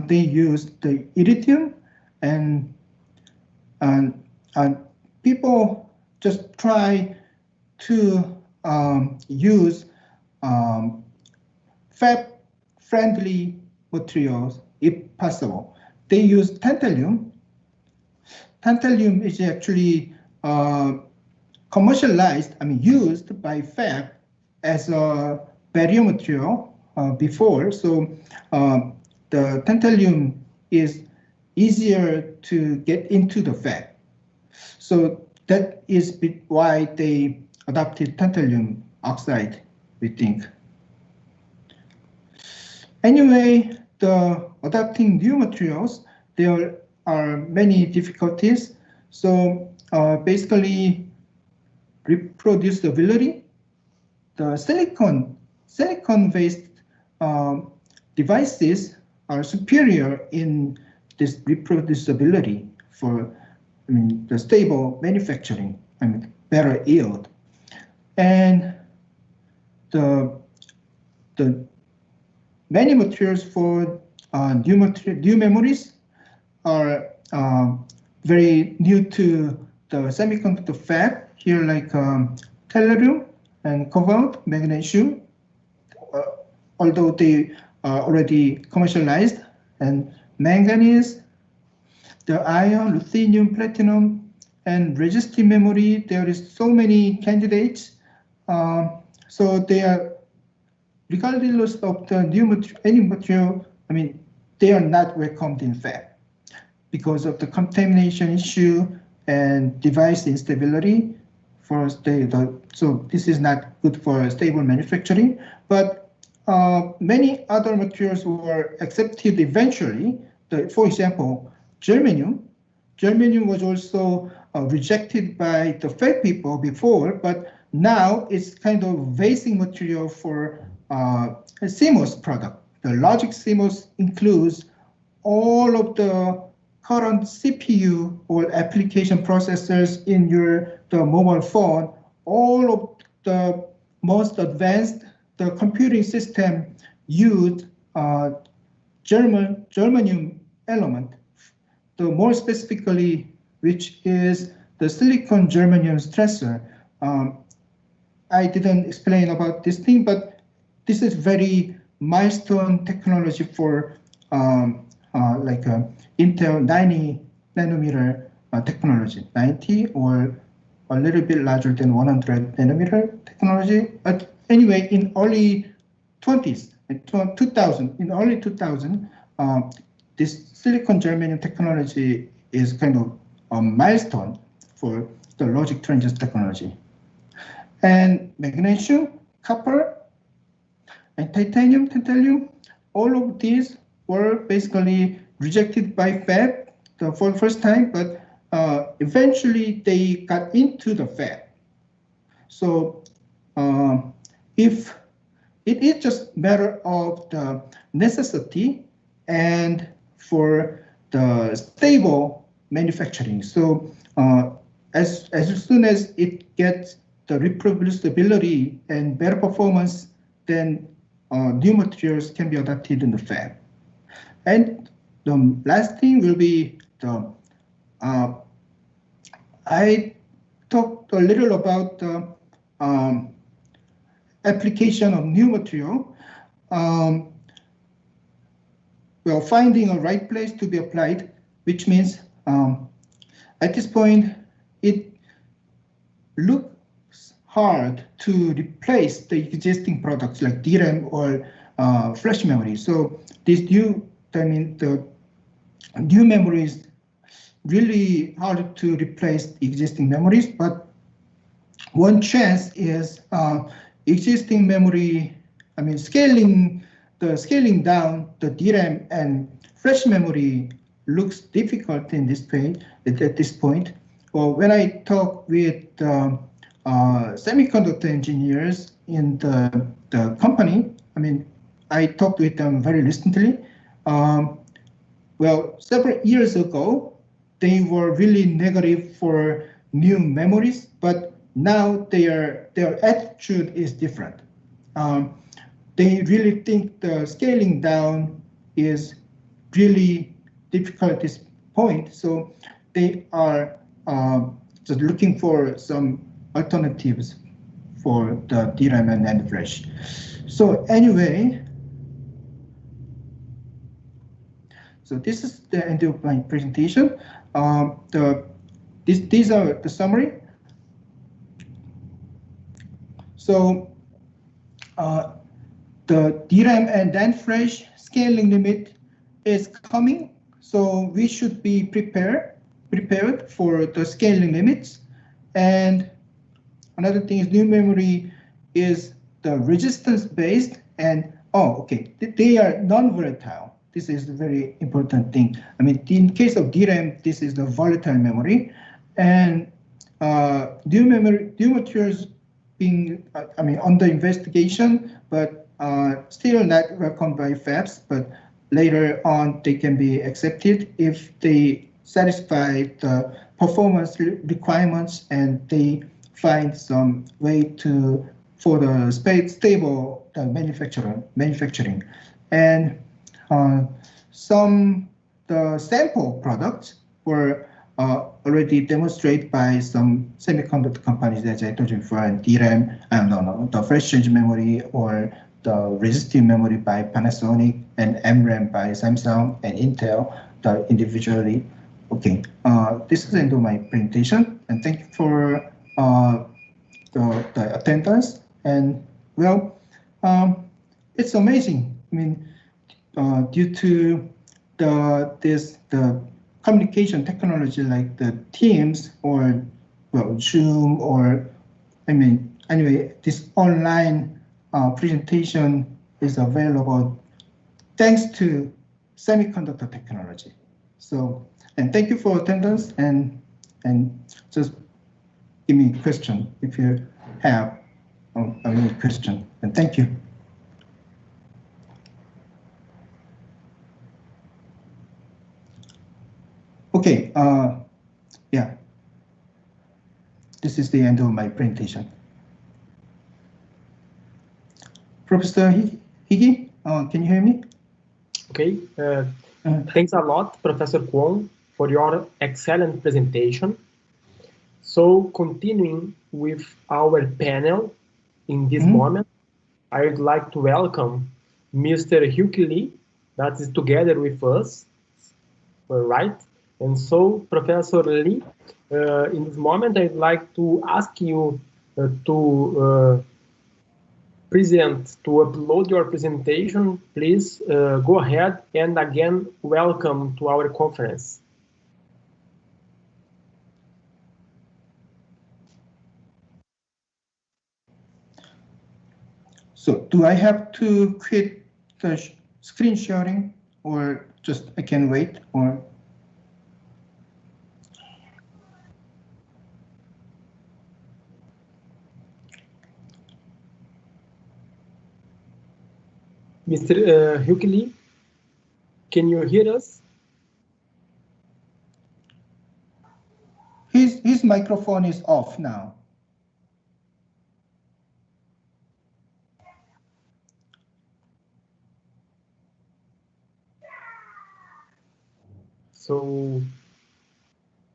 they use the iridium, and people just try to use fab-friendly materials if possible. They use tantalum. Tantalum is actually commercialized, I mean, used by fab as a barrier material before. So the tantalum is easier to get into the fab. So that is why they adopted tantalum oxide, we think. Anyway, the adopting new materials, there are many difficulties. So basically, reproducibility, the silicon-based devices are superior in this reproducibility for the stable manufacturing, better yield. And the many materials for new memories are very new to the semiconductor fab, here like tellurium and cobalt, magnesium, although they are already commercialized, and manganese, the iron, ruthenium, platinum, and resistive memory. There is so many candidates. So they are, regardless of the any material, they are not welcomed in fab because of the contamination issue and device instability. So this is not good for stable manufacturing, but many other materials were accepted eventually. For example, germanium. Germanium was also rejected by the fab people before, but now it's kind of basic material for a CMOS product. The logic CMOS includes all of the current CPU or application processors in the mobile phone, all of the most advanced computing system use germanium element, more specifically, which is the silicon germanium stressor. I didn't explain about this thing, but this is very milestone technology for like Intel 90 nanometer technology, 90 or a little bit larger than 100 nanometer technology. But anyway, in early 20s, in 2000, this silicon germanium technology is kind of a milestone for the logic transistor technology. And magnesium, copper, and titanium, tantalum, all of these were basically rejected by fab for the first time, but eventually they got into the fab. So if it is just matter of the necessity and for the stable manufacturing. So as soon as it gets the reproducibility and better performance, then new materials can be adapted in the fab. And the last thing will be I talked a little about the application of new material. Well, finding a right place to be applied, which means at this point, it looks hard to replace the existing products like DRAM or flash memory. So this the new memory is really hard to replace existing memories, but one chance is existing memory, scaling down the DRAM and flash memory looks difficult in this page at this point. Well, when I talk with semiconductor engineers in the company, I talked with them very recently. Well, several years ago, they were really negative for new memories, but now their attitude is different. They really think the scaling down is really difficult at this point, so they are just looking for some alternatives for the DRAM and NAND flash. So anyway, so this is the end of my presentation. These are the summary. So the DRAM and NAND flash scaling limit is coming, so we should be prepared for the scaling limits. And another thing is new memory is the resistance based, and they are non-volatile. This is a very important thing. In case of DRAM, this is the volatile memory, and new materials being, under investigation, but still not welcomed by fabs, but later on they can be accepted if they satisfy the performance requirements and they find some way for the stable manufacturing. And the sample products were already demonstrated by some semiconductor companies, as I told you before, and DRAM, the flash change memory or the resistive memory by Panasonic and MRAM by Samsung and Intel individually. Okay, this is the end of my presentation, and thank you for the attendance. And well, it's amazing. Due to the communication technology like the Teams or Zoom or anyway, this online presentation is available thanks to semiconductor technology. So, and thank you for attendance, and just give me a question if you have a question, and thank you. Okay, yeah, this is the end of my presentation. Professor Hyouk, can you hear me? Okay, thanks a lot, Professor Kwon, for your excellent presentation. So continuing with our panel in this moment, I would like to welcome Mr. Hyouk Lee, that is together with us, right? And so, Professor Lee, in this moment, I'd like to ask you to upload your presentation. Please go ahead, and again, welcome to our conference. So do I have to quit the screen sharing, or just I can wait, or? Mr. Hyouk Lee, can you hear us? His microphone is off now. So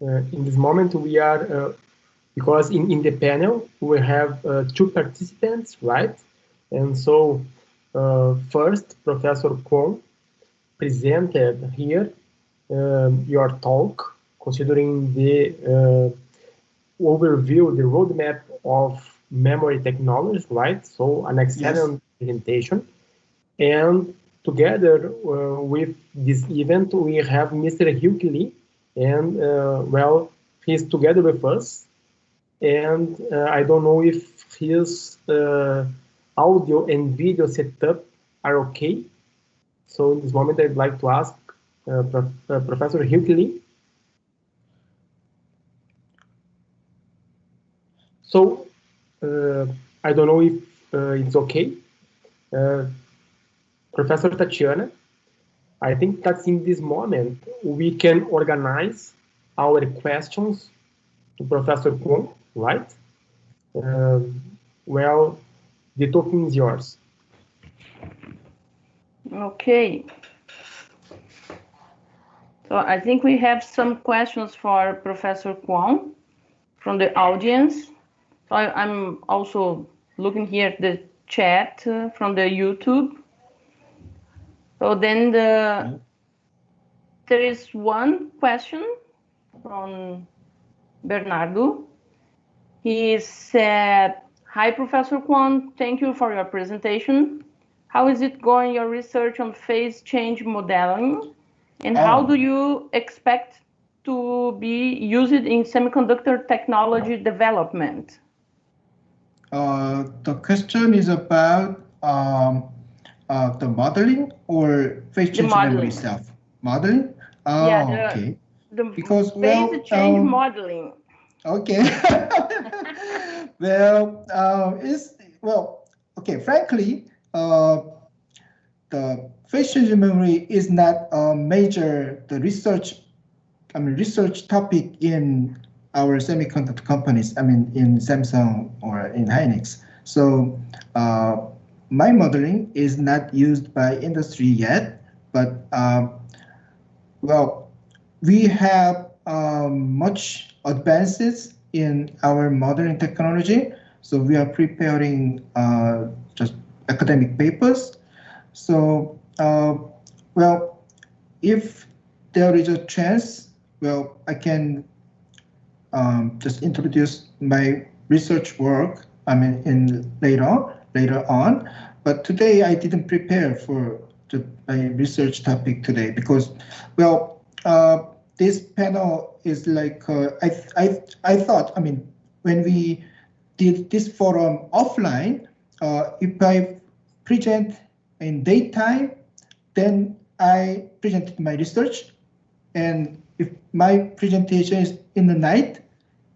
in this moment we are, because in the panel we have two participants, right? And so first, Professor Kwon presented here your talk, considering the overview, the roadmap of memory technologies, right? So an excellent presentation. And together with this event, we have Mr. Hyouk Lee, and well, he's together with us. And I don't know if his audio and video setup are okay. So in this moment, I'd like to ask Professor Hyouk Lee. So I don't know if it's okay. Professor Tatiana, I think that in this moment we can organize our questions to Professor Kwon, right? Well, the token is yours. Okay. So I think we have some questions for Professor Kwon from the audience. So I'm also looking here at the chat from the YouTube. So then there is one question from Bernardo. He said, "Hi, Professor Kwon, thank you for your presentation. How is it going, your research on phase change modeling? And how do you expect to be used in semiconductor technology development?" The question is about the modeling or phase change memory itself? Modeling? Yeah, okay. The because phase change modeling. Okay. Well, okay. Frankly, the phase change memory is not a major research topic in our semiconductor companies. I mean, in Samsung or in Hynix. So my modeling is not used by industry yet, but well, we have much advances in our modeling technology. So we are preparing just academic papers. So, well, if there is a chance, well, I can just introduce my research work, I mean, in later on. But today I didn't prepare for my research topic today because, well, this panel is like, I thought, I mean, when we did this forum offline, if I present in daytime, then I presented my research. And if my presentation is in the night,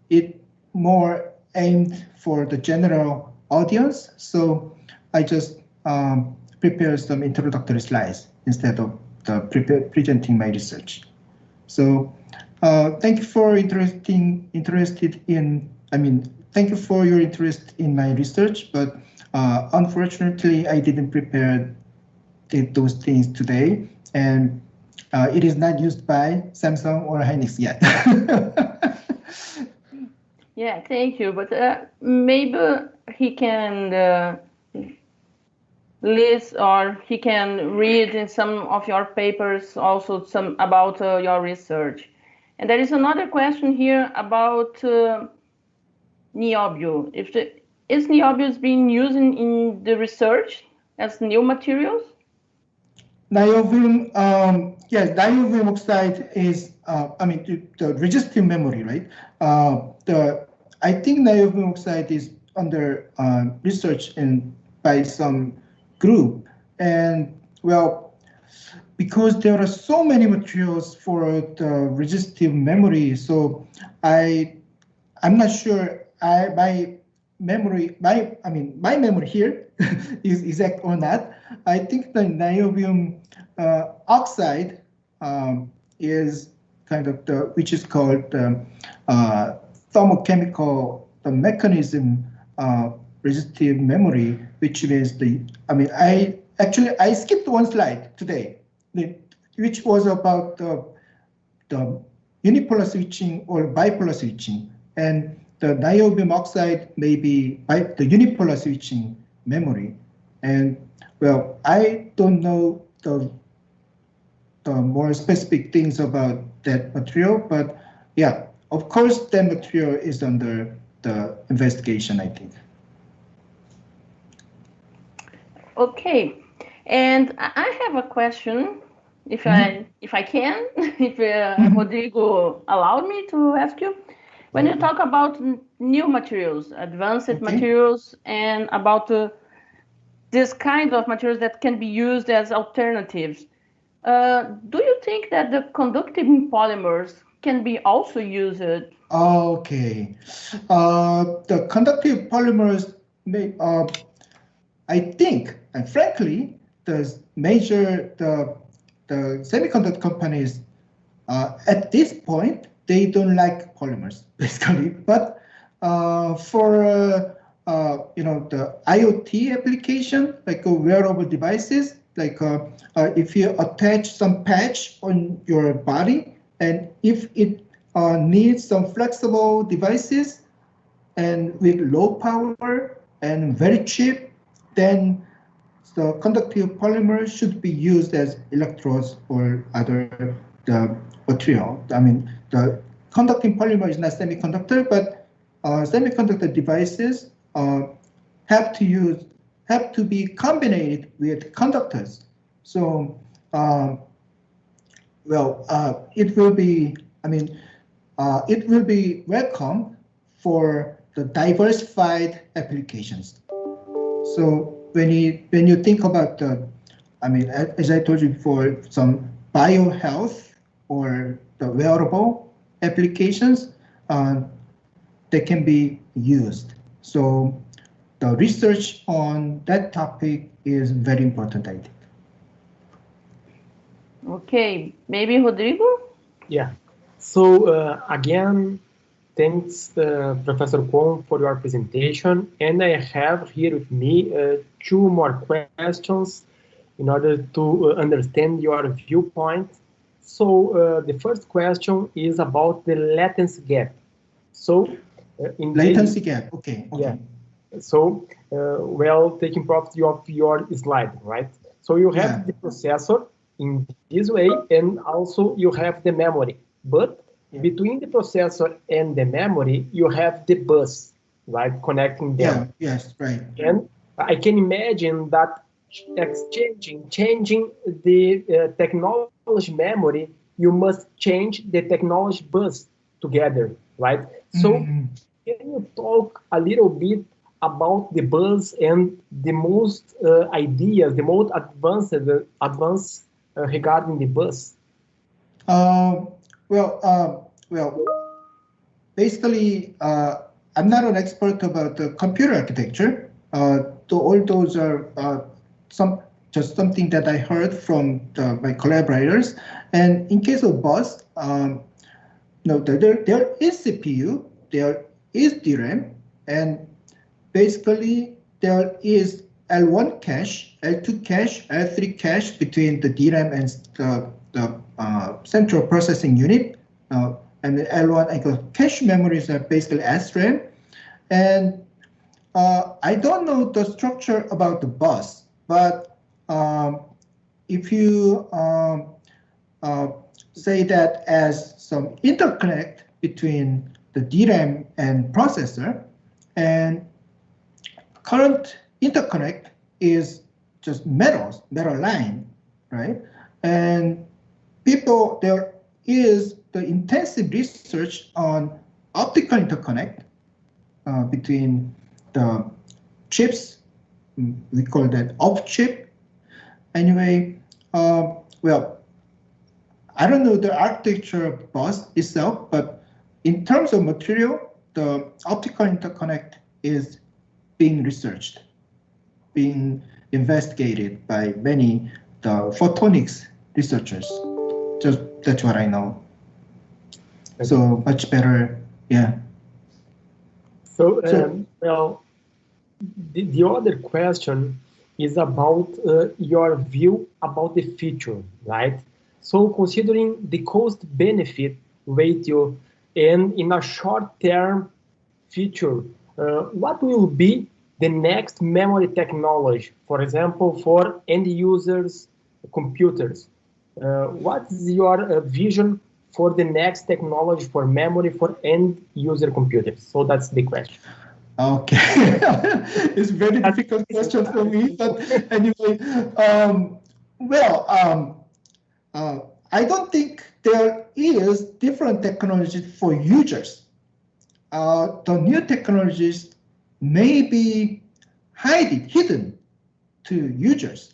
it more aimed for the general audience. So I just prepare some introductory slides instead of presenting my research. So thank you for thank you for your interest in my research, but unfortunately, I didn't prepare those things today, and it is not used by Samsung or Hynix yet. Yeah, thank you. But maybe he can list or he can read in some of your papers also some about your research. And there is another question here about niobium. Is niobium being used in the research as new materials? Niobium, yes, niobium oxide is, the resistive memory, right? I think niobium oxide is under research by some group, and well, because there are so many materials for the resistive memory, so I'm not sure my memory here is exact or not. I think the niobium oxide is kind of which is called thermochemical mechanism resistive memory, which means I skipped one slide today, which was about the unipolar switching or bipolar switching, and the niobium oxide may be the unipolar switching memory. And well, I don't know the more specific things about that material, but yeah, of course, that material is under the investigation, I think. Okay, and I have a question, if I can, if Rodrigo allowed me to ask you. When you talk about new materials, advanced materials, and about this kind of materials that can be used as alternatives, do you think that the conductive polymers can be also used? Okay, the conductive polymers may, I think, and frankly, the semiconductor companies at this point, they don't like polymers basically, but for the IoT application, like wearable devices, like if you attach some patch on your body, and if it needs some flexible devices and with low power and very cheap, then the conductive polymer should be used as electrodes or other material. I mean, the conducting polymer is not semiconductor, but semiconductor devices have to be combined with conductors. So, it will be. It will be welcome for the diversified applications. So when you think about as I told you before, some biohealth or the wearable applications, that can be used. So the research on that topic is very important, I think. Okay, maybe Rodrigo? Yeah. So again, thanks, Professor Kwon, for your presentation. And I have here with me two more questions in order to understand your viewpoint. So the first question is about the latency gap. So in latency gap, okay. Yeah. So well, taking property of your slide, right? So you have the processor in this way, and also you have the memory. But between the processor and the memory, you have the bus, right, connecting them. Yeah, yes, right. And I can imagine that changing the technology memory, you must change the technology bus together, right? So can you talk a little bit about the bus and the most ideas, the most advanced regarding the bus? Well, basically, I'm not an expert about the computer architecture. All those are just something that I heard from my collaborators. And in case of bus, no, there is CPU, there is DRAM, and basically there is L1 cache, L2 cache, L3 cache between the DRAM and the central processing unit. And the L1 cache memories are basically SRAM. And I don't know the structure about the bus, but if you say that as some interconnect between the DRAM and processor, and current interconnect is just metal line, right? And there is the intensive research on optical interconnect between the chips. We call that off-chip. Anyway, well, I don't know the architecture of bus itself, but in terms of material, the optical interconnect is being researched, being investigated by many photonics researchers. Just that's what I know. So much better, yeah. So well, the other question is about your view about the future, right? So considering the cost-benefit ratio and in a short-term future, what will be the next memory technology, for example, for end users, computers? What is your vision for the next technology for memory for end user computers? So that's the question. Okay, it's a very difficult question for me, but anyway, I don't think there is different technologies for users. The new technologies may be hidden to users.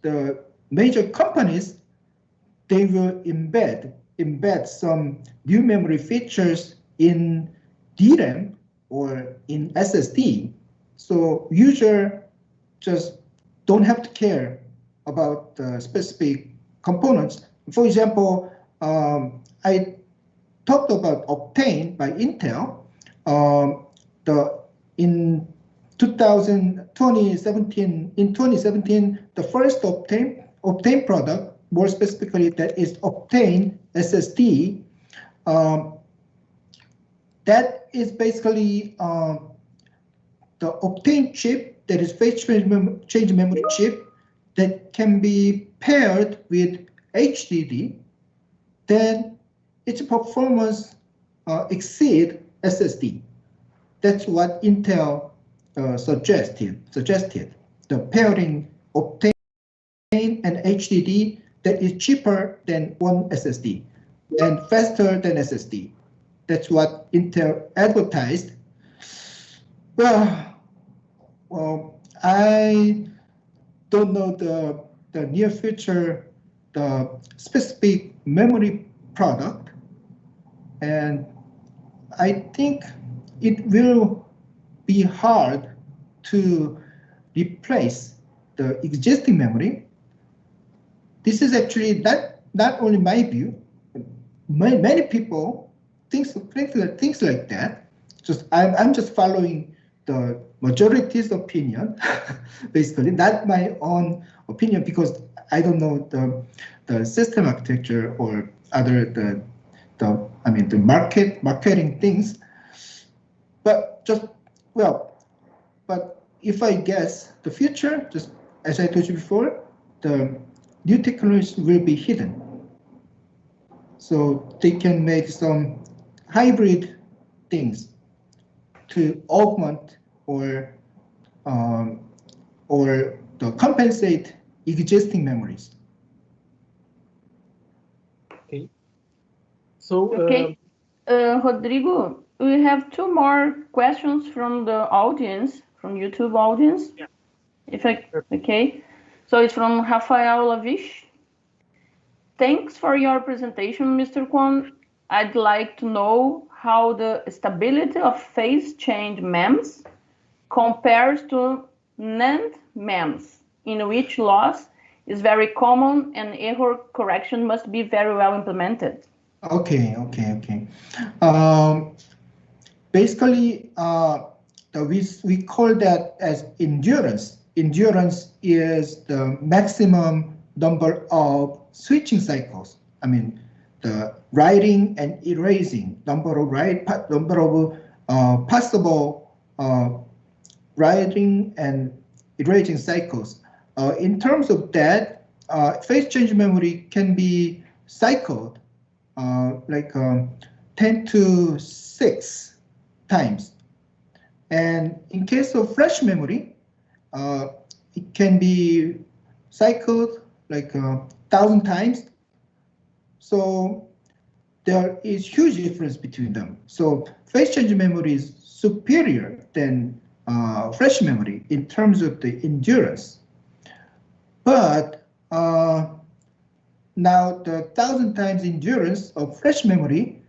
The major companies, they will embed some new memory features in DRAM or in SSD, so user just don't have to care about the specific components. For example, I talked about Optane by Intel. In 2017, the first Optane product, more specifically, that is Optane SSD. That is basically the Optane chip that is phase change memory chip that can be paired with HDD. Then its performance exceed SSD. That's what Intel suggested. The pairing Optane and HDD that is cheaper than one SSD and faster than SSD. That's what Intel advertised. Well, I don't know the near future, the specific memory product, and I think it will be hard to replace the existing memory. This is actually not only my view. Many people think like that. I'm just following the majority's opinion, basically, not my own opinion, because I don't know the system architecture or other the marketing things. But but if I guess the future, just as I told you before, the new technologies will be hidden. So they can make some hybrid things to augment or to compensate existing memories. Okay. So Rodrigo, we have two more questions from the audience, from YouTube audience. Yeah. Okay. So it's from Rafael Lavish. Thanks for your presentation, Mr. Kwon. I'd like to know how the stability of phase change MEMS compares to NAND MEMS, in which loss is very common and error correction must be very well implemented. Okay. Basically, we call that as endurance. Endurance is the maximum number of switching cycles. I mean, the writing and erasing number of possible writing and erasing cycles. In terms of that, phase change memory can be cycled like 10 to 6 times. And in case of flash memory, it can be cycled like 1,000 times. So there is huge difference between them. So phase change memory is superior than flash memory in terms of the endurance. But now the 1,000 times endurance of flash memory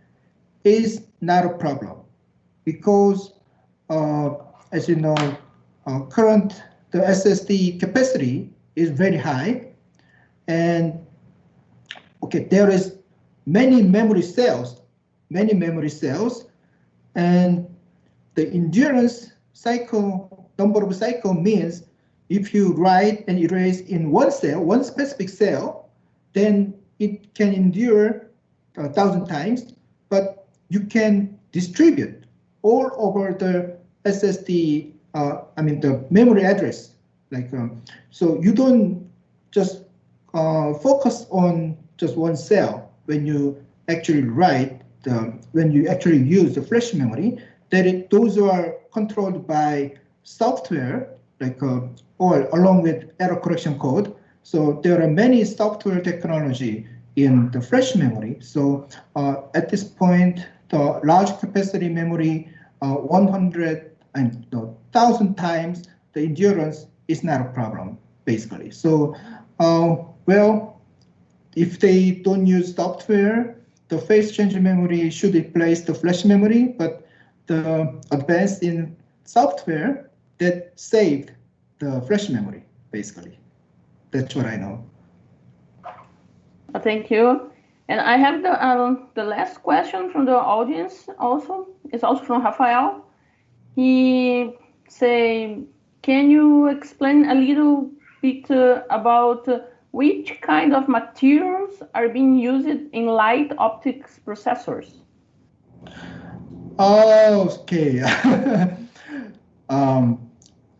is not a problem, because as you know, the SSD capacity is very high, and okay, there is many memory cells, and the endurance cycle, number of cycle means if you write and erase in one cell, one specific cell, then it can endure 1,000 times, but you can distribute all over the SSD, the memory address. So you don't just focus on just one cell when you actually write, when you actually use the flash memory, those are controlled by software, or along with error correction code. So there are many software technology in the flash memory. So at this point, the large capacity memory, 100 and 1,000 times the endurance is not a problem, basically. So, well, if they don't use software, the phase change memory should replace the flash memory, but the advance in software that saved the flash memory, basically. That's what I know. Thank you. And I have the last question from the audience also. It's also from Rafael. He say, can you explain a little bit about which kind of materials are being used in light optics processors? Okay.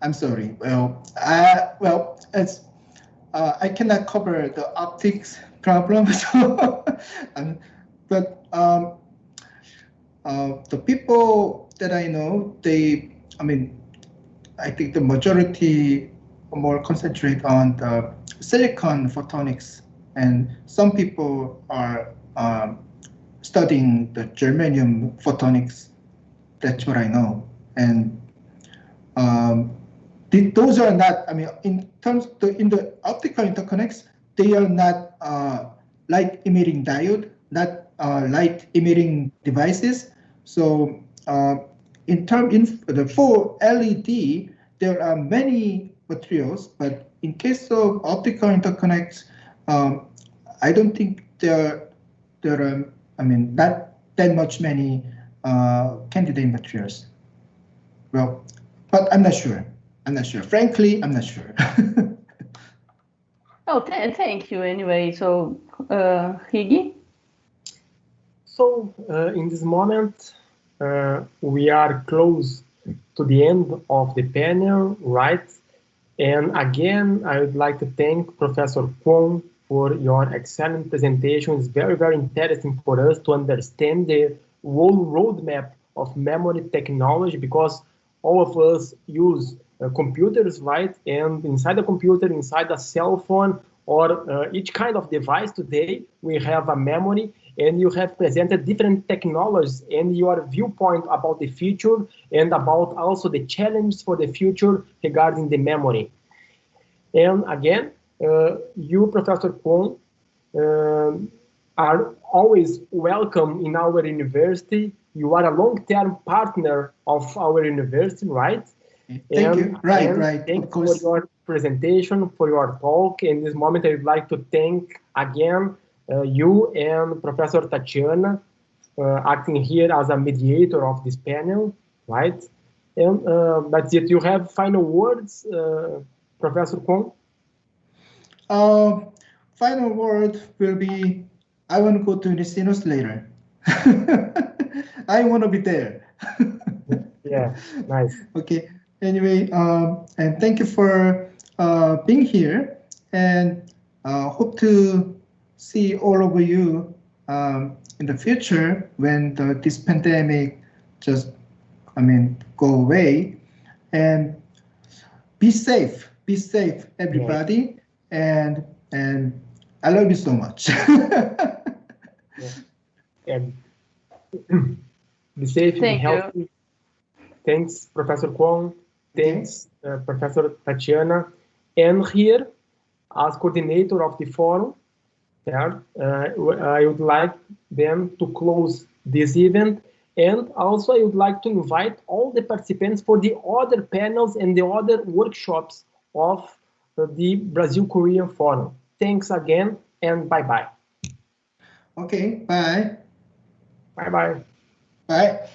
I'm sorry. Well, it's I cannot cover the optics problem. So, but the people that I know, I think the majority more concentrate on the silicon photonics, and some people are studying the germanium photonics. That's what I know. And those are not, in terms of in the optical interconnects, they are not light emitting diode, not light emitting devices. So for LED, there are many materials, but in case of optical interconnects, I don't think there are, I mean, not that much many candidate materials. Well, but I'm not sure. I'm not sure. Frankly, I'm not sure. Oh, thank you anyway. So, Hyouk? So in this moment, we are close to the end of the panel, right? And again, I would like to thank Professor Kwon for your excellent presentation. It's very, very interesting for us to understand the whole roadmap of memory technology, because all of us use computers, right? And inside the computer, inside a cell phone, or each kind of device today, we have a memory, and you have presented different technologies and your viewpoint about the future and about also the challenge for the future regarding the memory. And again, you, Professor Kwon, are always welcome in our university. You are a long-term partner of our university, right? Thank you. Right. Thank you for your presentation, for your talk. In this moment, I would like to thank again you and Professor Tatiana acting here as a mediator of this panel, right? And that's it. You have final words, Professor Kwon? Final word will be, I want to go to Unisinos later. I want to be there. Yeah, nice. Okay. Anyway, and thank you for being here, and hope to see all of you in the future when this pandemic just, go away. And be safe, everybody. Yeah. And I love you so much. Yeah. And be safe and healthy. You. Thanks, Professor Kwon. Thanks, Professor Tatiana. And here, as coordinator of the forum, I would like them to close this event. And also, I would like to invite all the participants for the other panels and the other workshops of the Brazil-Korean Forum. Thanks again, and bye-bye. Okay, bye. Bye-bye. Bye.